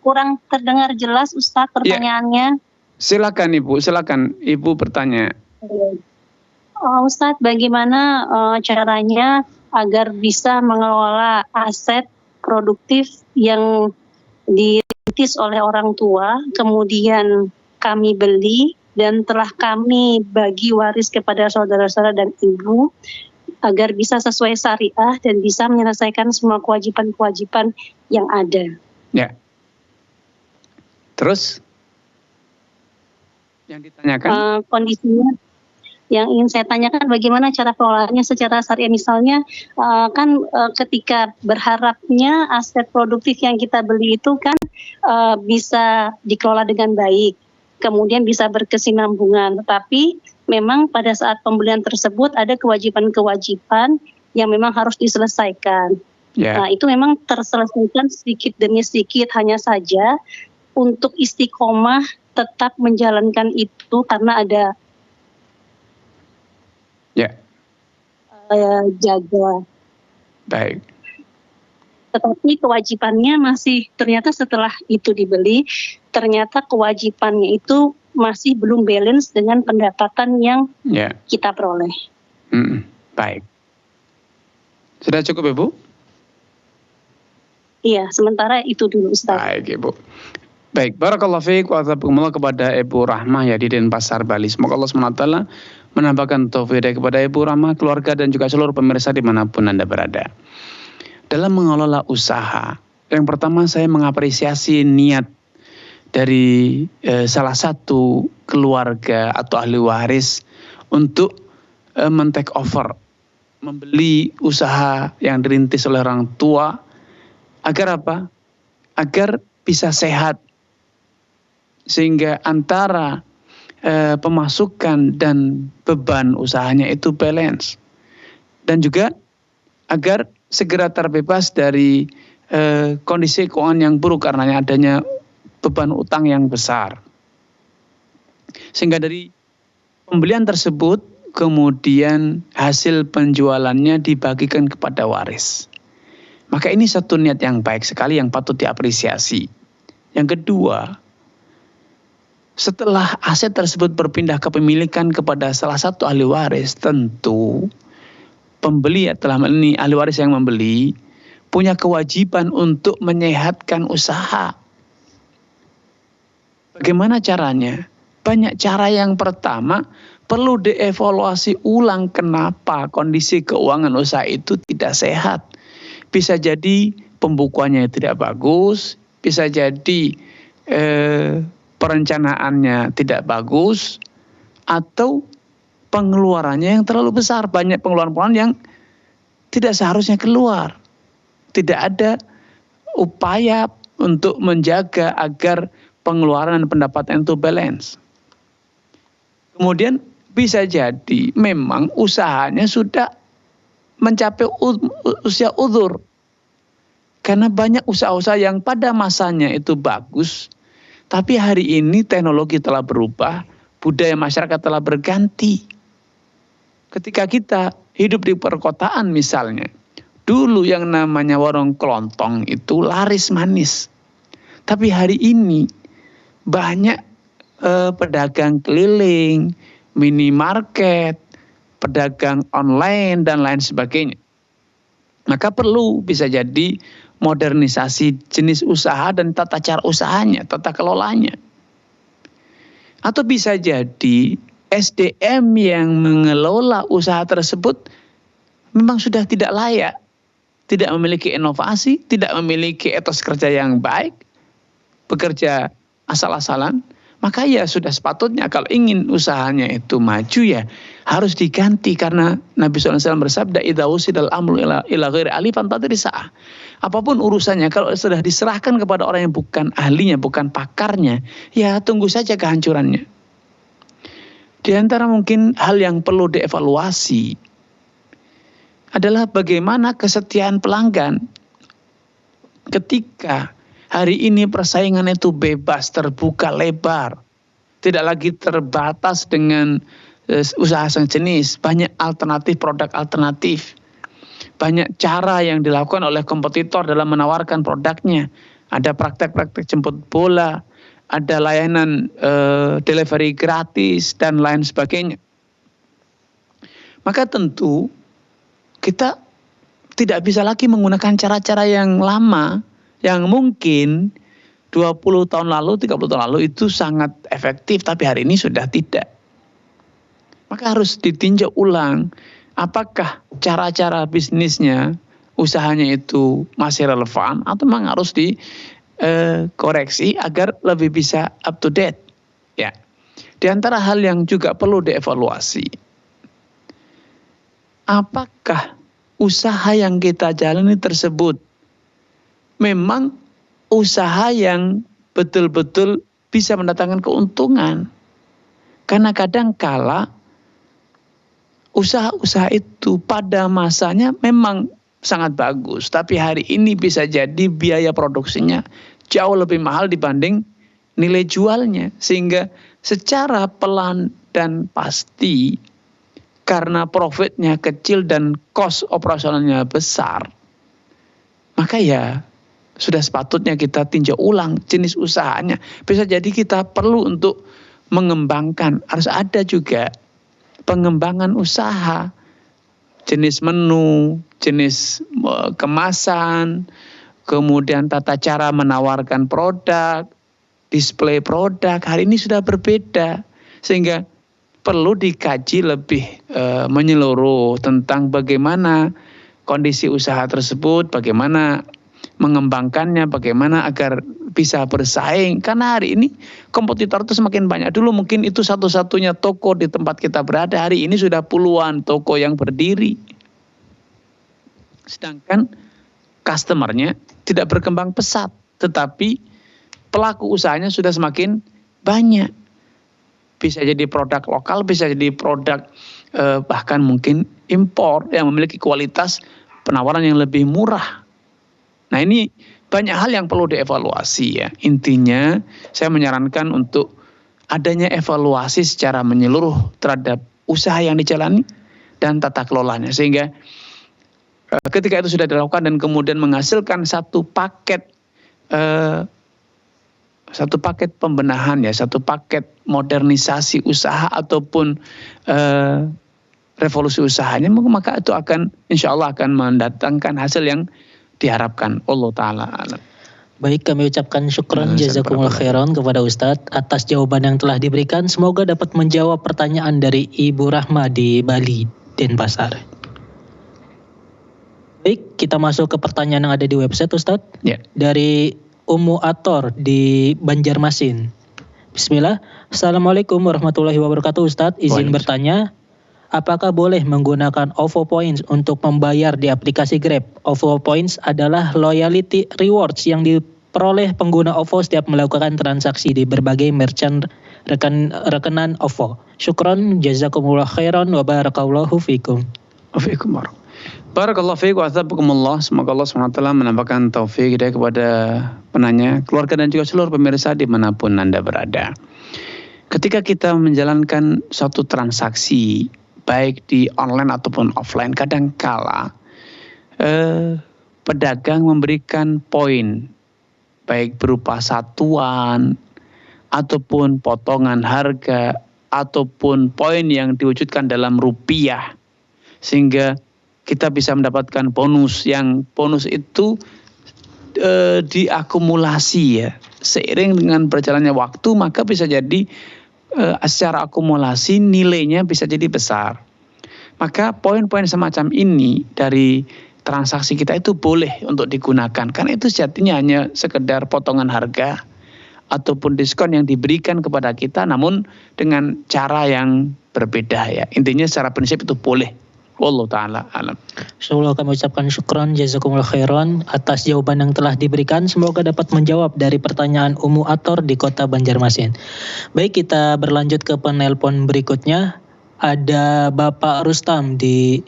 Kurang terdengar jelas Ustadz pertanyaannya. Ya. Silakan Ibu bertanya. Ustadz, bagaimana caranya agar bisa mengelola aset produktif yang dirintis oleh orang tua, kemudian kami beli dan telah kami bagi waris kepada saudara-saudara dan ibu, agar bisa sesuai syariah dan bisa menyelesaikan semua kewajiban-kewajiban yang ada. Ya. Terus yang ditanyakan? Kondisinya yang ingin saya tanyakan, bagaimana cara pengelolaannya secara syariah, misalnya ketika berharapnya aset produktif yang kita beli itu kan bisa dikelola dengan baik, kemudian bisa berkesinambungan, tetapi memang pada saat pembelian tersebut ada kewajiban-kewajiban yang memang harus diselesaikan. Yeah. Nah, itu memang terselesaikan sedikit demi sedikit, hanya saja untuk istiqomah tetap menjalankan itu karena ada jaga. Baik. Tetapi kewajibannya masih ternyata setelah itu dibeli, ternyata kewajibannya itu masih belum balance dengan pendapatan yang kita peroleh. Baik. Sudah cukup Ibu? Iya, sementara itu dulu Ustaz. Baik Ibu. Baik, barakallahu fiik wa tabaarakallah kepada Ibu Rahmah ya di Denpasar, Bali. Semoga Allah SWT menambahkan taufik kepada Ibu Rahmah, keluarga dan juga seluruh pemirsa dimanapun Anda berada. Dalam mengelola usaha, yang pertama saya mengapresiasi niat dari salah satu keluarga atau ahli waris untuk men-take over, membeli usaha yang dirintis oleh orang tua, agar apa? Agar bisa sehat, sehingga antara pemasukan dan beban usahanya itu balance, dan juga agar segera terbebas dari kondisi keuangan yang buruk karena adanya beban utang yang besar. Sehingga dari pembelian tersebut kemudian hasil penjualannya dibagikan kepada waris. Maka ini satu niat yang baik sekali yang patut diapresiasi. Yang kedua, setelah aset tersebut berpindah kepemilikan kepada salah satu ahli waris, tentu pembeli telah ini ahli waris yang membeli punya kewajiban untuk menyehatkan usaha. Bagaimana caranya? Banyak cara. Yang pertama, perlu dievaluasi ulang kenapa kondisi keuangan usaha itu tidak sehat. Bisa jadi pembukuannya tidak bagus, bisa jadi perencanaannya tidak bagus, atau pengeluarannya yang terlalu besar. Banyak pengeluaran yang tidak seharusnya keluar. Tidak ada upaya untuk menjaga agar pengeluaran dan pendapatan itu balance. Kemudian bisa jadi memang usahanya sudah mencapai usia uzur. Karena banyak usaha-usaha yang pada masanya itu bagus, tapi hari ini teknologi telah berubah, budaya masyarakat telah berganti. Ketika kita hidup di perkotaan misalnya, dulu yang namanya warung kelontong itu laris manis. Tapi hari ini banyak pedagang keliling, minimarket, pedagang online, dan lain sebagainya. Maka perlu bisa jadi modernisasi jenis usaha dan tata cara usahanya, tata kelolanya. Atau bisa jadi SDM yang mengelola usaha tersebut memang sudah tidak layak, tidak memiliki inovasi, tidak memiliki etos kerja yang baik, bekerja asal-asalan. Maka ya sudah sepatutnya kalau ingin usahanya itu maju ya harus diganti, karena Nabi SAW bersabda idza usidal amru ila ghairi ahli fantadrisah. Apapun urusannya kalau sudah diserahkan kepada orang yang bukan ahlinya, bukan pakarnya, ya tunggu saja kehancurannya. Di antara mungkin hal yang perlu dievaluasi adalah bagaimana kesetiaan pelanggan. Ketika hari ini persaingan itu bebas, terbuka lebar. Tidak lagi terbatas dengan usaha sejenis. Banyak alternatif, produk alternatif. Banyak cara yang dilakukan oleh kompetitor dalam menawarkan produknya. Ada praktek-praktek jemput bola, ada layanan delivery gratis, dan lain sebagainya. Maka tentu kita tidak bisa lagi menggunakan cara-cara yang lama, yang mungkin 20 tahun lalu, 30 tahun lalu itu sangat efektif, tapi hari ini sudah tidak. Maka harus ditinjau ulang, apakah cara-cara bisnisnya, usahanya itu masih relevan, atau memang harus dikoreksi agar lebih bisa up to date. Ya. Di antara hal yang juga perlu dievaluasi, apakah usaha yang kita jalani tersebut memang usaha yang betul-betul bisa mendatangkan keuntungan. Karena kadang kala usaha-usaha itu pada masanya memang sangat bagus, tapi hari ini bisa jadi biaya produksinya jauh lebih mahal dibanding nilai jualnya, sehingga secara pelan dan pasti karena profitnya kecil dan cost operasionalnya besar, maka ya sudah sepatutnya kita tinjau ulang jenis usahanya. Bisa jadi kita perlu untuk mengembangkan, harus ada juga pengembangan usaha, jenis menu, jenis kemasan, kemudian tata cara menawarkan produk, display produk, hari ini sudah berbeda. Sehingga perlu dikaji lebih menyeluruh tentang bagaimana kondisi usaha tersebut, bagaimana mengembangkannya, bagaimana agar bisa bersaing. Karena hari ini kompetitor itu semakin banyak. Dulu mungkin itu satu-satunya toko di tempat kita berada. Hari ini sudah puluhan toko yang berdiri. Sedangkan customernya tidak berkembang pesat. Tetapi pelaku usahanya sudah semakin banyak. Bisa jadi produk lokal, bisa jadi produk bahkan mungkin impor yang memiliki kualitas penawaran yang lebih murah. Nah, ini banyak hal yang perlu dievaluasi ya. Intinya saya menyarankan untuk adanya evaluasi secara menyeluruh terhadap usaha yang dijalani dan tata kelolanya. Sehingga ketika itu sudah dilakukan dan kemudian menghasilkan satu paket pembenahan ya, satu paket modernisasi usaha ataupun revolusi usahanya, maka itu akan insya Allah akan mendatangkan hasil yang diharapkan. Allah Ta'ala alam. Baik, kami ucapkan syukran jazakumullah khairan kepada Ustadz atas jawaban yang telah diberikan. Semoga dapat menjawab pertanyaan dari Ibu Rahma di Bali, Denpasar. Baik, kita masuk ke pertanyaan yang ada di website Ustadz. Ya. Dari Ummu Ator di Banjarmasin. Bismillah. Assalamualaikum warahmatullahi wabarakatuh Ustadz. Izin bertanya, apakah boleh menggunakan OVO Points untuk membayar di aplikasi Grab? OVO Points adalah loyalty rewards yang diperoleh pengguna OVO setiap melakukan transaksi di berbagai merchant rekenan OVO. Syukron, jazakumullah khairan, wa barakallahu fikum. Waalaikumsalam. Barakallahu fiik wa athabakumullah. Semoga Allah SWT menambahkan taufik hidayah kepada penanya, keluarga dan juga seluruh pemirsa dimanapun Anda berada. Ketika kita menjalankan suatu transaksi baik di online ataupun offline, kadangkala pedagang memberikan poin baik berupa satuan ataupun potongan harga ataupun poin yang diwujudkan dalam rupiah, sehingga kita bisa mendapatkan bonus yang bonus itu diakumulasi ya. Seiring dengan berjalannya waktu maka bisa jadi secara akumulasi nilainya bisa jadi besar. Maka poin-poin semacam ini dari transaksi kita itu boleh untuk digunakan. Karena itu sejatinya hanya sekedar potongan harga ataupun diskon yang diberikan kepada kita namun dengan cara yang berbeda ya. Intinya secara prinsip itu boleh. Wallahu ta'ala alam. Insyaallah kami ucapkan syukran jazakumullah khairan atas jawaban yang telah diberikan. Semoga dapat menjawab dari pertanyaan Ummu Ator di Kota Banjarmasin. Baik, kita berlanjut ke penelpon berikutnya. Ada Bapak Rustam di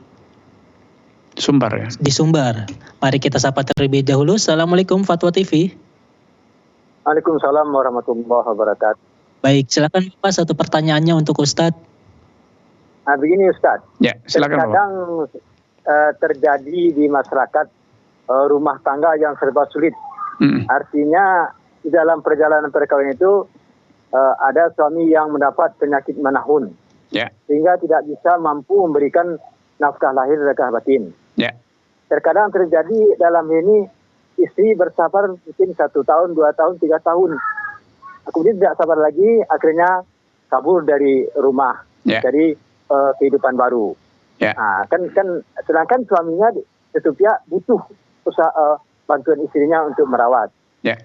Sumbar ya. Di Sumbar. Mari kita sapa terlebih dahulu. Assalamualaikum Fatwa TV. Waalaikumsalam warahmatullahi wabarakatuh. Baik, silakan Bapak satu pertanyaannya untuk Ustadz. Nah, begini Ustadz, ya, silakan. Terkadang terjadi di masyarakat rumah tangga yang serba sulit. Artinya di dalam perjalanan perkawinan itu ada suami yang mendapat penyakit menahun, sehingga tidak bisa mampu memberikan nafkah lahir dan nafkah batin. Terkadang terjadi dalam ini istri bersabar mungkin 1 tahun, 2 tahun, 3 tahun, kemudian tidak sabar lagi, akhirnya kabur dari rumah. Jadi kehidupan baru. Nah, kan sedangkan suaminya itu pihak butuh usaha bantuan istrinya untuk merawat.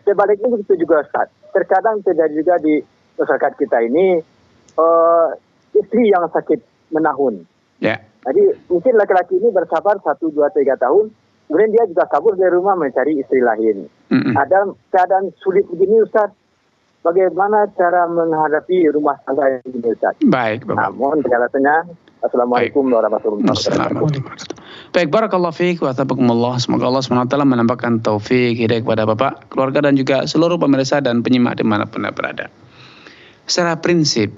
Sebaliknya begitu juga Ustaz. Terkadang terjadi juga di masyarakat kita ini istri yang sakit menahun. Jadi mungkin laki-laki ini bersabar 1, 2, 3 tahun, kemudian dia juga kabur dari rumah mencari istri lain. Ada keadaan sulit begini Ustaz. Bagaimana cara menghadapi rumah tangga ini Ustaz? Baik, Bapak. Mohon penjelasannya. Assalamualaikum warahmatullahi wabarakatuh. Baik, barakallahu fiik wa tabakumullah. Semoga Allah SWT menambahkan taufik hidayah kepada Bapak, keluarga dan juga seluruh pemirsa dan penyimak dimanapun Anda berada. Secara prinsip,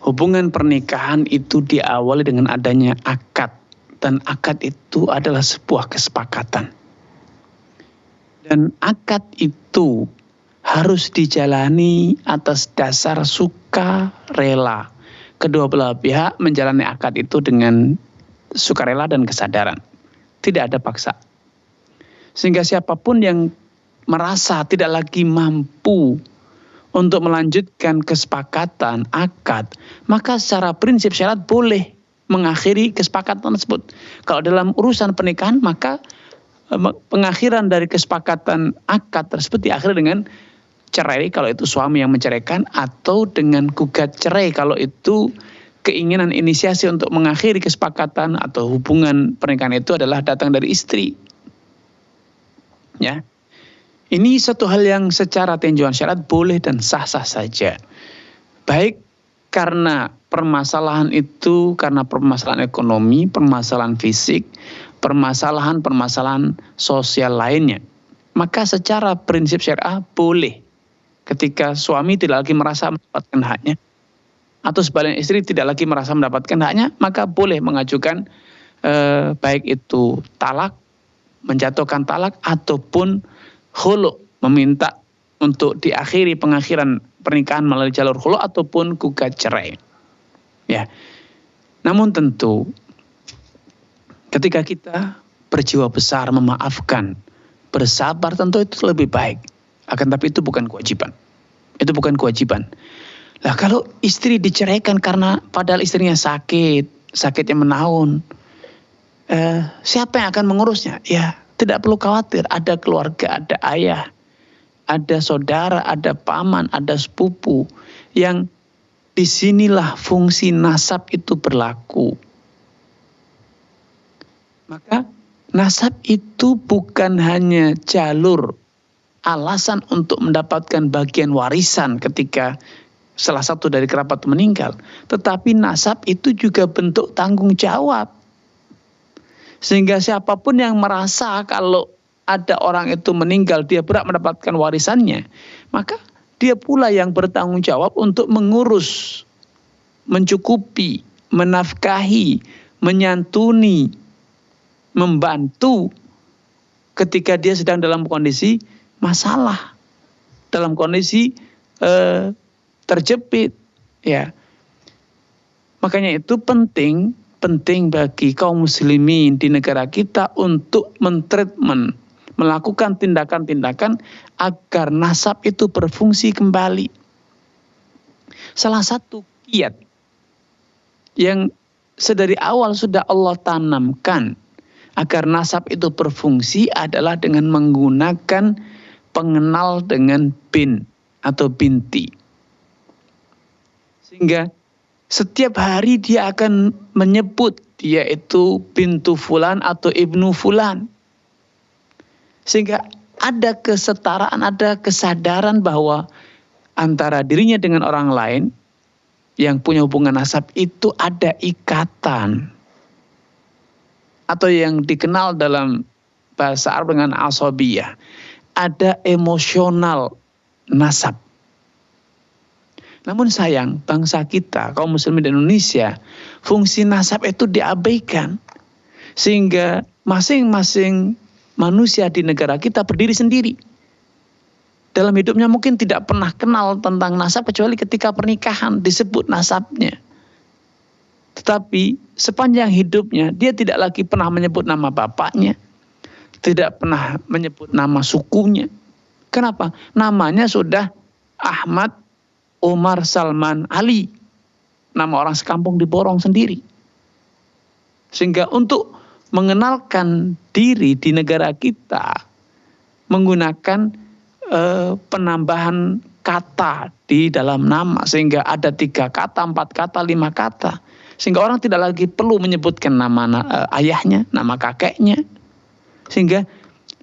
hubungan pernikahan itu diawali dengan adanya akad. Dan akad itu adalah sebuah kesepakatan. Dan akad itu harus dijalani atas dasar sukarela. Kedua belah pihak menjalani akad itu dengan sukarela dan kesadaran. Tidak ada paksa. Sehingga siapapun yang merasa tidak lagi mampu untuk melanjutkan kesepakatan akad, maka secara prinsip syarat boleh mengakhiri kesepakatan tersebut. Kalau dalam urusan pernikahan, maka pengakhiran dari kesepakatan akad tersebut diakhiri dengan cerai kalau itu suami yang menceraikan, atau dengan gugat cerai kalau itu keinginan inisiasi untuk mengakhiri kesepakatan atau hubungan pernikahan itu adalah datang dari istri. Ya. Ini satu hal yang secara tinjauan syariat boleh dan sah-sah saja. Baik karena permasalahan itu karena permasalahan ekonomi, permasalahan fisik, permasalahan sosial lainnya. Maka secara prinsip syariah boleh ketika suami tidak lagi merasa mendapatkan haknya, atau sebaliknya istri tidak lagi merasa mendapatkan haknya, maka boleh mengajukan baik itu talak, menjatuhkan talak, ataupun khulu, meminta untuk diakhiri pengakhiran pernikahan melalui jalur khulu ataupun gugat cerai. Ya. Namun tentu ketika kita berjiwa besar memaafkan, bersabar, tentu itu lebih baik. Akan tapi itu bukan kewajiban. Itu bukan kewajiban. Lah kalau istri diceraikan karena padahal istrinya sakitnya menaun, siapa yang akan mengurusnya? Ya, tidak perlu khawatir. Ada keluarga, ada ayah, ada saudara, ada paman, ada sepupu. Yang disinilah fungsi nasab itu berlaku. Maka nasab itu bukan hanya jalur alasan untuk mendapatkan bagian warisan ketika salah satu dari kerabat meninggal, tetapi nasab itu juga bentuk tanggung jawab. Sehingga siapapun yang merasa kalau ada orang itu meninggal dia berhak mendapatkan warisannya, maka dia pula yang bertanggung jawab untuk mengurus, mencukupi, menafkahi, menyantuni, membantu ketika dia sedang dalam kondisi masalah, dalam kondisi terjepit, ya. Makanya itu penting bagi kaum muslimin di negara kita untuk mentreatment, melakukan tindakan-tindakan agar nasab itu berfungsi kembali. Salah satu kiat yang sedari awal sudah Allah tanamkan agar nasab itu berfungsi adalah dengan menggunakan pengenal dengan bin atau binti. Sehingga setiap hari dia akan menyebut dia itu bintu fulan atau ibnu fulan. Sehingga ada kesetaraan, ada kesadaran bahwa antara dirinya dengan orang lain yang punya hubungan nasab itu ada ikatan. Atau yang dikenal dalam bahasa Arab dengan asabiyah. Ada emosional nasab. Namun sayang, bangsa kita, kaum muslimin di Indonesia, fungsi nasab itu diabaikan. Sehingga masing-masing manusia di negara kita berdiri sendiri. Dalam hidupnya mungkin tidak pernah kenal tentang nasab kecuali ketika pernikahan disebut nasabnya. Tetapi sepanjang hidupnya dia tidak lagi pernah menyebut nama bapaknya, tidak pernah menyebut nama sukunya. Kenapa? Namanya sudah Ahmad, Umar, Salman, Ali. Nama orang sekampung diborong sendiri. Sehingga untuk mengenalkan diri di negara kita menggunakan penambahan kata di dalam nama. Sehingga ada 3 kata, 4 kata, 5 kata. Sehingga orang tidak lagi perlu menyebutkan nama ayahnya, nama kakeknya. Sehingga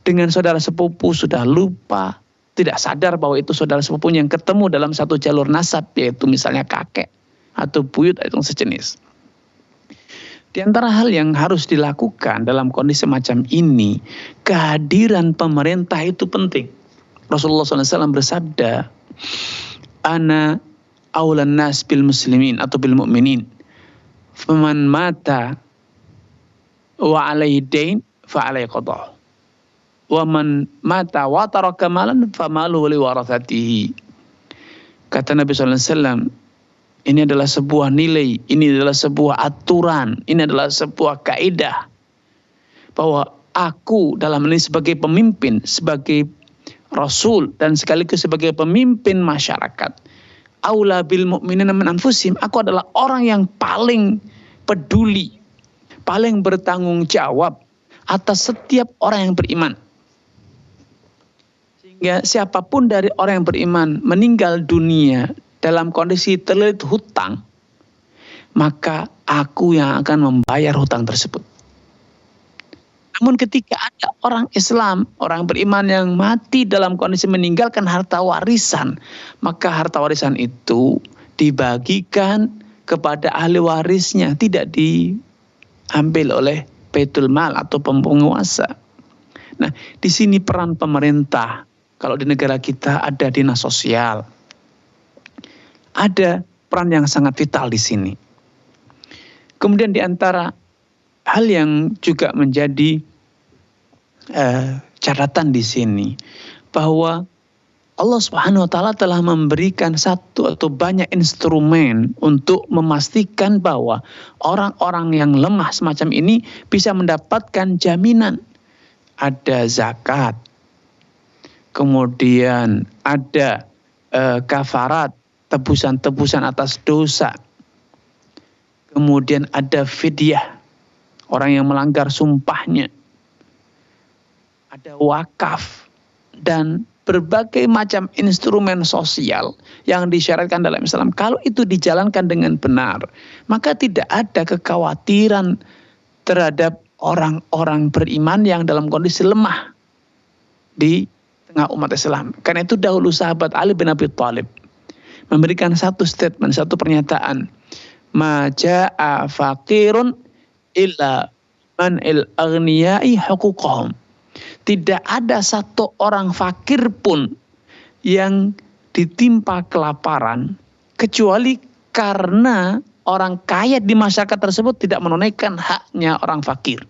dengan saudara sepupu sudah lupa, tidak sadar bahwa itu saudara sepupu yang ketemu dalam satu jalur nasab, yaitu misalnya kakek atau buyut atau sejenis. Di antara hal yang harus dilakukan dalam kondisi macam ini, kehadiran pemerintah itu penting. Rasulullah SAW bersabda, "Ana awlan nas bil muslimin atau bil mu'minin. Faman mata wa alaihi dain fa alaihi qadah." wa man mata wa taraka malan famaluhu liwarathatihi. Kata Nabi SAW, ini adalah sebuah nilai, ini adalah sebuah aturan, ini adalah sebuah kaidah bahwa aku dalam ini sebagai pemimpin, sebagai rasul dan sekaligus sebagai pemimpin masyarakat, aula bil mu'minina min anfusihim, aku adalah orang yang paling peduli, paling bertanggung jawab atas setiap orang yang beriman. Sehingga siapapun dari orang yang beriman meninggal dunia dalam kondisi terlilit hutang, maka aku yang akan membayar hutang tersebut. Namun ketika ada orang Islam, orang beriman yang mati dalam kondisi meninggalkan harta warisan, maka harta warisan itu dibagikan kepada ahli warisnya, tidak diambil oleh Baitul Mal atau penguasa. Nah, di sini peran pemerintah. Kalau di negara kita ada dinas sosial, ada peran yang sangat vital di sini. Kemudian di antara hal yang juga menjadi catatan di sini, bahwa Allah Subhanahu wa Ta'ala telah memberikan satu atau banyak instrumen untuk memastikan bahwa orang-orang yang lemah semacam ini bisa mendapatkan jaminan. Ada zakat, kemudian ada kafarat, tebusan-tebusan atas dosa. Kemudian ada fidyah, orang yang melanggar sumpahnya. Ada wakaf dan berbagai macam instrumen sosial yang disyaratkan dalam Islam. Kalau itu dijalankan dengan benar, maka tidak ada kekhawatiran terhadap orang-orang beriman yang dalam kondisi lemah di tengah umat Islam. Karena itu dahulu sahabat Ali bin Abi Thalib memberikan satu statement, satu pernyataan. Ma ja'a faqirun illa man il-aghniyai huquqahum. Tidak ada satu orang fakir pun yang ditimpa kelaparan kecuali karena orang kaya di masyarakat tersebut tidak menunaikan haknya orang fakir.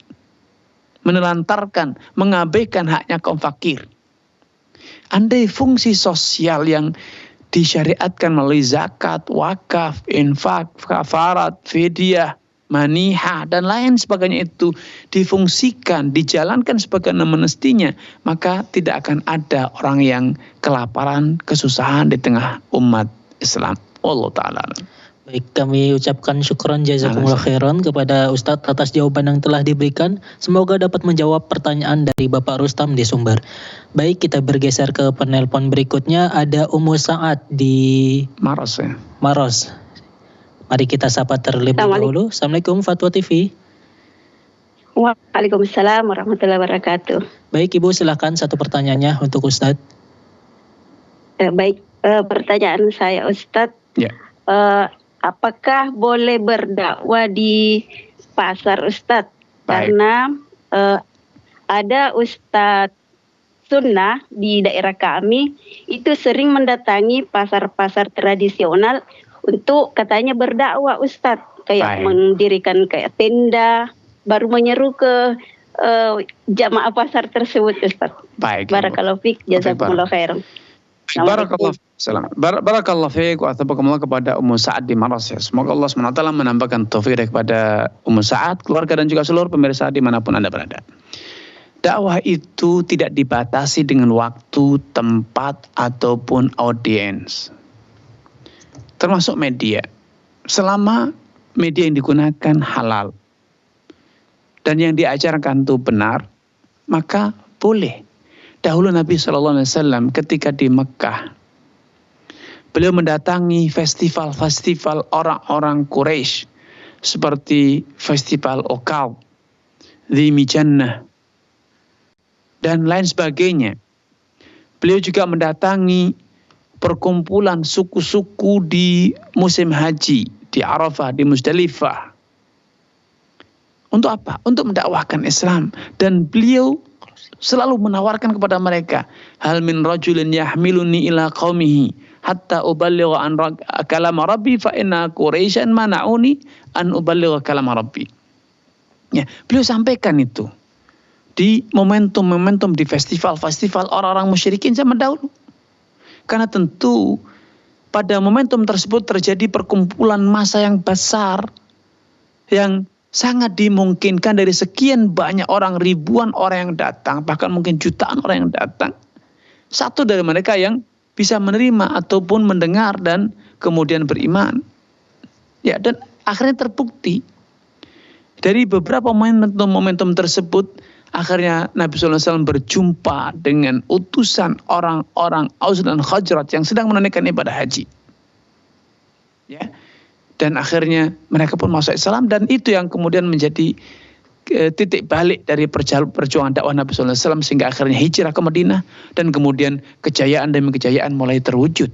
Menelantarkan, mengabaikan haknya kaum fakir. Andai fungsi sosial yang disyariatkan melalui zakat, wakaf, infak, kafarat, fidyah, manihah dan lain sebagainya itu difungsikan, dijalankan sebagaimana mestinya, maka tidak akan ada orang yang kelaparan, kesusahan di tengah umat Islam. Wallahu ta'ala. Baik, kami ucapkan syukron jazakumullah khairan kepada Ustadz atas jawaban yang telah diberikan. Semoga dapat menjawab pertanyaan dari Bapak Rustam di Sumber. Baik, kita bergeser ke penelpon berikutnya. Ada Ummu Sa'ad di Maros ya. Maros. Mari kita sapa terlebih dahulu. Assalamualaikum Fatwa TV. Waalaikumsalam warahmatullahi wabarakatuh. Baik Ibu, silakan satu pertanyaannya untuk Ustadz. Baik, pertanyaan saya Ustadz. Ya. Apakah boleh berdakwah di pasar Ustadz? Karena ada Ustadz sunnah di daerah kami itu sering mendatangi pasar-pasar tradisional untuk katanya berdakwah Ustadz, kayak mendirikan kayak tenda, baru menyeru ke jamaah pasar tersebut Ustadz. Baik. Barakallahu fiik, jazakumullah khairan. Barakallahu fiik wa athabakumullah kepada Ummu Sa'ad di Maros ya. Semoga Allah SWT menambahkan taufik kepada Ummu Sa'ad, keluarga dan juga seluruh pemirsa dimanapun Anda berada. Dakwah itu tidak dibatasi dengan waktu, tempat, ataupun audiens. Termasuk media. Selama media yang digunakan halal dan yang diajarkan itu benar, maka boleh. Dahulu Nabi SAW ketika di Mekah, beliau mendatangi festival-festival orang-orang Quraisy seperti festival Okal, Dhimi Jannah, dan lain sebagainya. Beliau juga mendatangi perkumpulan suku-suku di musim haji, di Arafah, di Muzdalifah. Untuk apa? Untuk mendakwahkan Islam. Dan beliau selalu menawarkan kepada mereka, hal min rajulin yahmiluni ila qaumihi hatta uballigha an kalam rabbi fa inna quraisyan mana'uni an uballigha kalam rabbi. Ya, beliau sampaikan itu di momentum-momentum di festival-festival orang-orang musyrikin zaman dahulu. Karena tentu pada momentum tersebut terjadi perkumpulan massa yang besar yang sangat dimungkinkan dari sekian banyak orang, ribuan orang yang datang, bahkan mungkin jutaan orang yang datang, satu dari mereka yang bisa menerima ataupun mendengar dan kemudian beriman. Ya, dan akhirnya terbukti dari beberapa momentum tersebut, akhirnya Nabi SAW berjumpa dengan utusan orang-orang Aus dan Khazraj yang sedang menunaikan ibadah haji. Ya. Dan akhirnya mereka pun masuk Islam, dan itu yang kemudian menjadi titik balik dari perjuangan dakwah Nabi SAW sehingga akhirnya hijrah ke Madinah, dan kemudian kejayaan demi kejayaan mulai terwujud.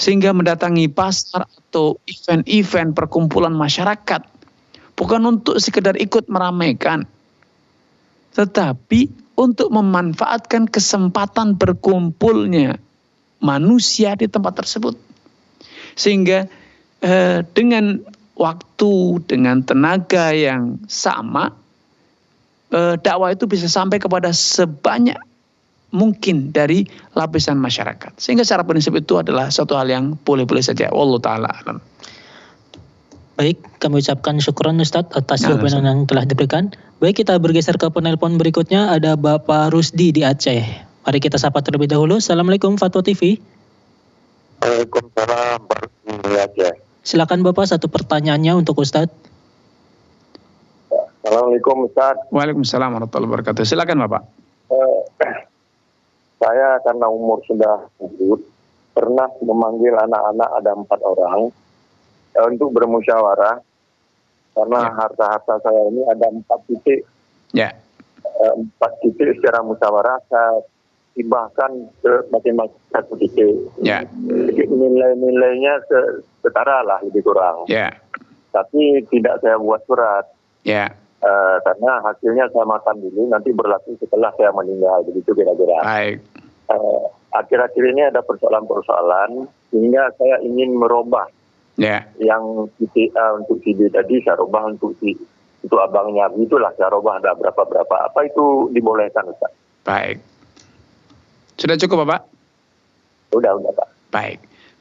Sehingga mendatangi pasar atau event-event perkumpulan masyarakat bukan untuk sekedar ikut meramaikan, tetapi untuk memanfaatkan kesempatan berkumpulnya manusia di tempat tersebut. Sehingga dengan waktu, dengan tenaga yang sama, dakwah itu bisa sampai kepada sebanyak mungkin dari lapisan masyarakat. Sehingga secara prinsip itu adalah suatu hal yang boleh-boleh saja. Wallahu ta'ala alam. Baik, kami ucapkan syukron Ustadz atas jawaban yang telah diberikan. Baik, kita bergeser ke penelpon berikutnya. Ada Bapak Rusdi di Aceh. Mari kita sapa terlebih dahulu. Assalamualaikum Fatwa TV. Waalaikumsalam Pak Rusdi di Aceh. Silakan Bapak, satu pertanyaannya untuk Ustadz. Assalamualaikum Ustadz. Waalaikumsalam warahmatullahi wabarakatuh. Silakan Bapak. Saya karena umur sudah lanjut, pernah memanggil anak-anak, ada 4 orang, untuk bermusyawarah, karena harta-harta saya ini ada 4 titik. 4 titik secara musyawarah saya hibahkan ke masing-masing 1 titik. Nilai-nilainya setara lah, lebih kurang. Tapi tidak saya buat surat. Karena hasilnya saya makan dulu, nanti berlaku setelah saya meninggal, begitu kira-kira. Akhir-akhir ini ada persoalan-persoalan sehingga saya ingin merubah yang titik A untuk si B tadi, saya rubah untuk abangnya, itulah saya rubah ada berapa-berapa. Apa itu dibolehkan Ustaz? Baik. Sudah cukup Bapak? Udah Pak. Baik.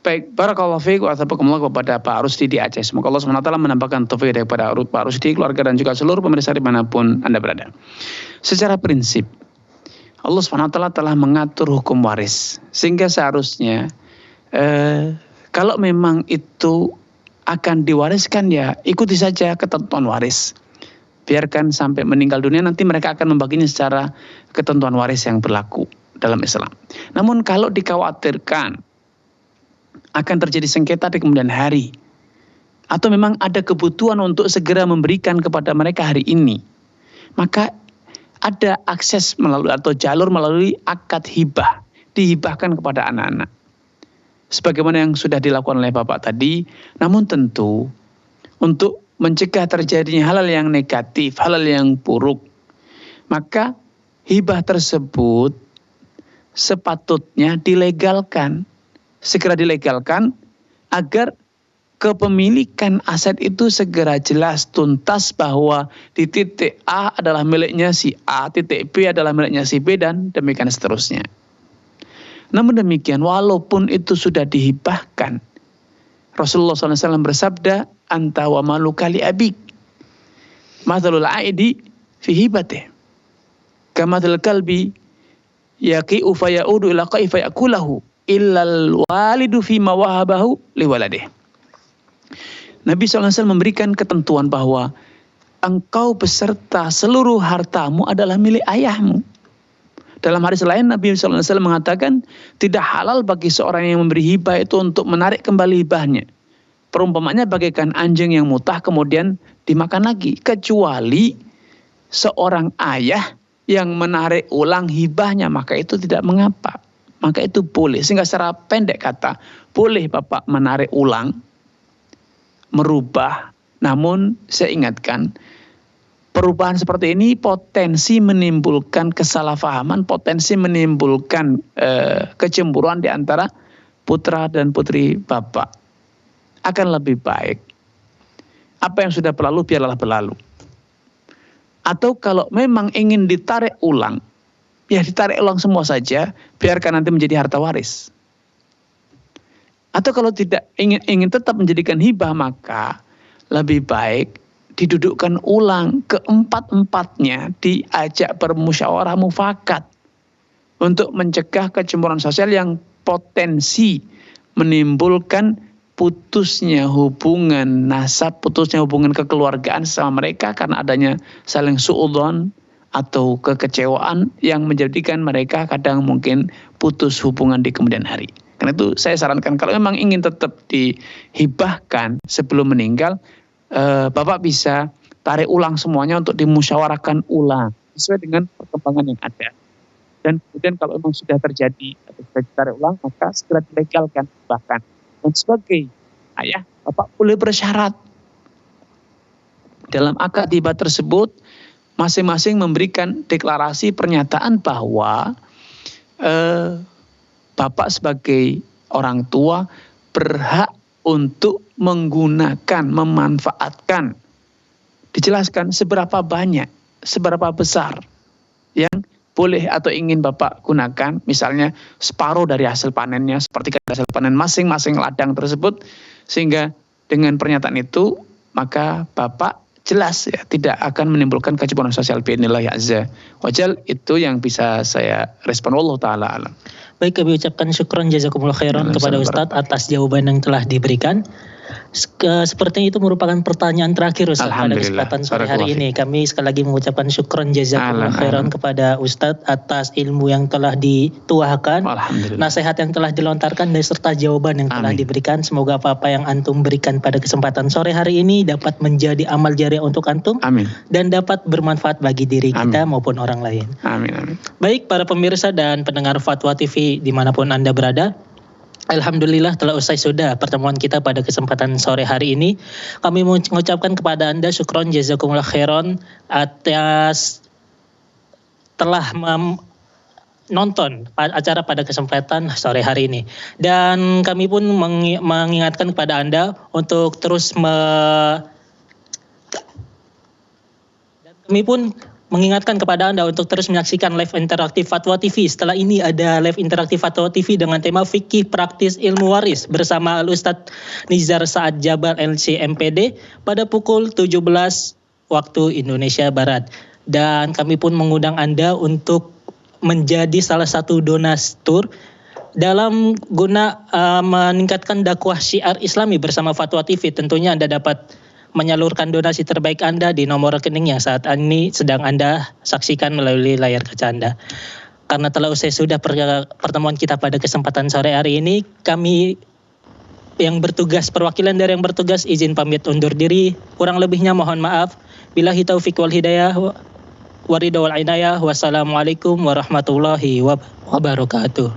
Barakallahu fiik wa atsabaqakumullah kepada Pak Rusdi di Aceh. Semoga Allah SWT menambahkan taufik daripada Pak Rusdi, keluarga dan juga seluruh pemirsa dimanapun Anda berada. Secara prinsip, Allah SWT telah mengatur hukum waris. Sehingga seharusnya kalau memang itu akan diwariskan, ya ikuti saja ketentuan waris. Biarkan sampai meninggal dunia, nanti mereka akan membaginya secara ketentuan waris yang berlaku dalam Islam. Namun kalau dikhawatirkan akan terjadi sengketa di kemudian hari, atau memang ada kebutuhan untuk segera memberikan kepada mereka hari ini, maka ada akses melalui atau jalur melalui akad hibah, dihibahkan kepada anak-anak. Sebagaimana yang sudah dilakukan oleh Bapak tadi, namun tentu untuk mencegah terjadinya hal-hal yang negatif, hal-hal yang buruk, maka hibah tersebut sepatutnya dilegalkan, segera dilegalkan agar kepemilikan aset itu segera jelas tuntas bahwa di titik A adalah miliknya si A, titik B adalah miliknya si B, dan demikian seterusnya. Namun demikian, walaupun itu sudah dihibahkan, Rasulullah SAW bersabda, anta wa maluka li abik, mathalul aidi fi hibatih, kamathal kalbi yaqi'u fayaudu ila qa'i fayakulahu illal walidu fi mawahabahu liwaladih. Nabi SAW memberikan ketentuan bahwa engkau beserta seluruh hartamu adalah milik ayahmu. Dalam hadis lain Nabi SAW mengatakan tidak halal bagi seorang yang memberi hibah itu untuk menarik kembali hibahnya. Perumpamannya bagaikan anjing yang mutah kemudian dimakan lagi. Kecuali seorang ayah yang menarik ulang hibahnya, maka itu tidak mengapa. Maka itu boleh. Sehingga secara pendek kata, boleh Bapak menarik ulang, merubah. Namun saya ingatkan, perubahan seperti ini potensi menimbulkan kesalahpahaman, potensi menimbulkan kecemburuan di antara putra dan putri Bapak. Akan lebih baik apa yang sudah berlalu biarlah berlalu. Atau kalau memang ingin ditarik ulang, ya ditarik ulang semua saja, biarkan nanti menjadi harta waris. Atau kalau tidak ingin tetap menjadikan hibah, maka lebih baik didudukkan ulang keempat-empatnya, diajak bermusyawarah mufakat untuk mencegah kecemburuan sosial yang potensi menimbulkan putusnya hubungan nasab, putusnya hubungan kekeluargaan sama mereka karena adanya saling suudzon atau kekecewaan yang menjadikan mereka kadang mungkin putus hubungan di kemudian hari. Karena itu saya sarankan kalau memang ingin tetap dihibahkan sebelum meninggal, Bapak bisa tarik ulang semuanya untuk dimusyawarahkan ulang sesuai dengan perkembangan yang ada. Dan kemudian kalau memang sudah terjadi atau sudah ditarik ulang, maka segera dilegalkan bahkan. Dan sebagai ayah, Bapak boleh bersyarat dalam akad hibah tersebut masing-masing memberikan deklarasi pernyataan bahwa Bapak sebagai orang tua berhak untuk menggunakan, memanfaatkan, dijelaskan seberapa banyak, seberapa besar yang boleh atau ingin Bapak gunakan, misalnya separuh dari hasil panennya, sepertiga dari hasil panen masing-masing ladang tersebut, sehingga dengan pernyataan itu, maka Bapak jelas ya tidak akan menimbulkan kecemburuan sosial bi'idznillah azza wajal. Itu yang bisa saya respon, wallahu taala alam. Baik, kami ucapkan syukron jazakumullah khairan kepada Ustadz atas jawaban yang telah diberikan. Sepertinya itu merupakan pertanyaan terakhir Ustadz pada kesempatan sore hari ini. Kami sekali lagi mengucapkan syukron jazakumullah khairan kepada Ustadz atas ilmu yang telah dituahkan, nasihat yang telah dilontarkan, dan serta jawaban yang telah diberikan. Semoga apa-apa yang antum berikan pada kesempatan sore hari ini dapat menjadi amal jariah untuk antum. Dan dapat bermanfaat bagi diri kita maupun orang lain. Baik para pemirsa dan pendengar Fatwa TV dimanapun Anda berada, alhamdulillah telah usai sudah pertemuan kita pada kesempatan sore hari ini. Kami mengucapkan kepada Anda syukron jazakumullah khairan atas telah nonton acara pada kesempatan sore hari ini. Dan kami pun mengingatkan kepada Anda untuk terus mengingatkan kepada Anda untuk terus menyaksikan live interaktif Fatwa TV. Setelah ini ada live interaktif Fatwa TV dengan tema Fikih Praktis Ilmu Waris bersama Al-Ustadz Nizar Saad Jabal LC MPD pada pukul 17 waktu Indonesia Barat. Dan kami pun mengundang Anda untuk menjadi salah satu donatur dalam guna meningkatkan dakwah syiar Islami bersama Fatwa TV. Tentunya Anda dapat menyalurkan donasi terbaik Anda di nomor rekening yang saat ini sedang Anda saksikan melalui layar kaca Anda. Karena telah usai sudah pertemuan kita pada kesempatan sore hari ini, kami yang bertugas, perwakilan dari yang bertugas izin pamit undur diri. Kurang lebihnya mohon maaf. Billahi taufiq wal hidayah waridha wal inayah. Wassalamualaikum warahmatullahi wabarakatuh.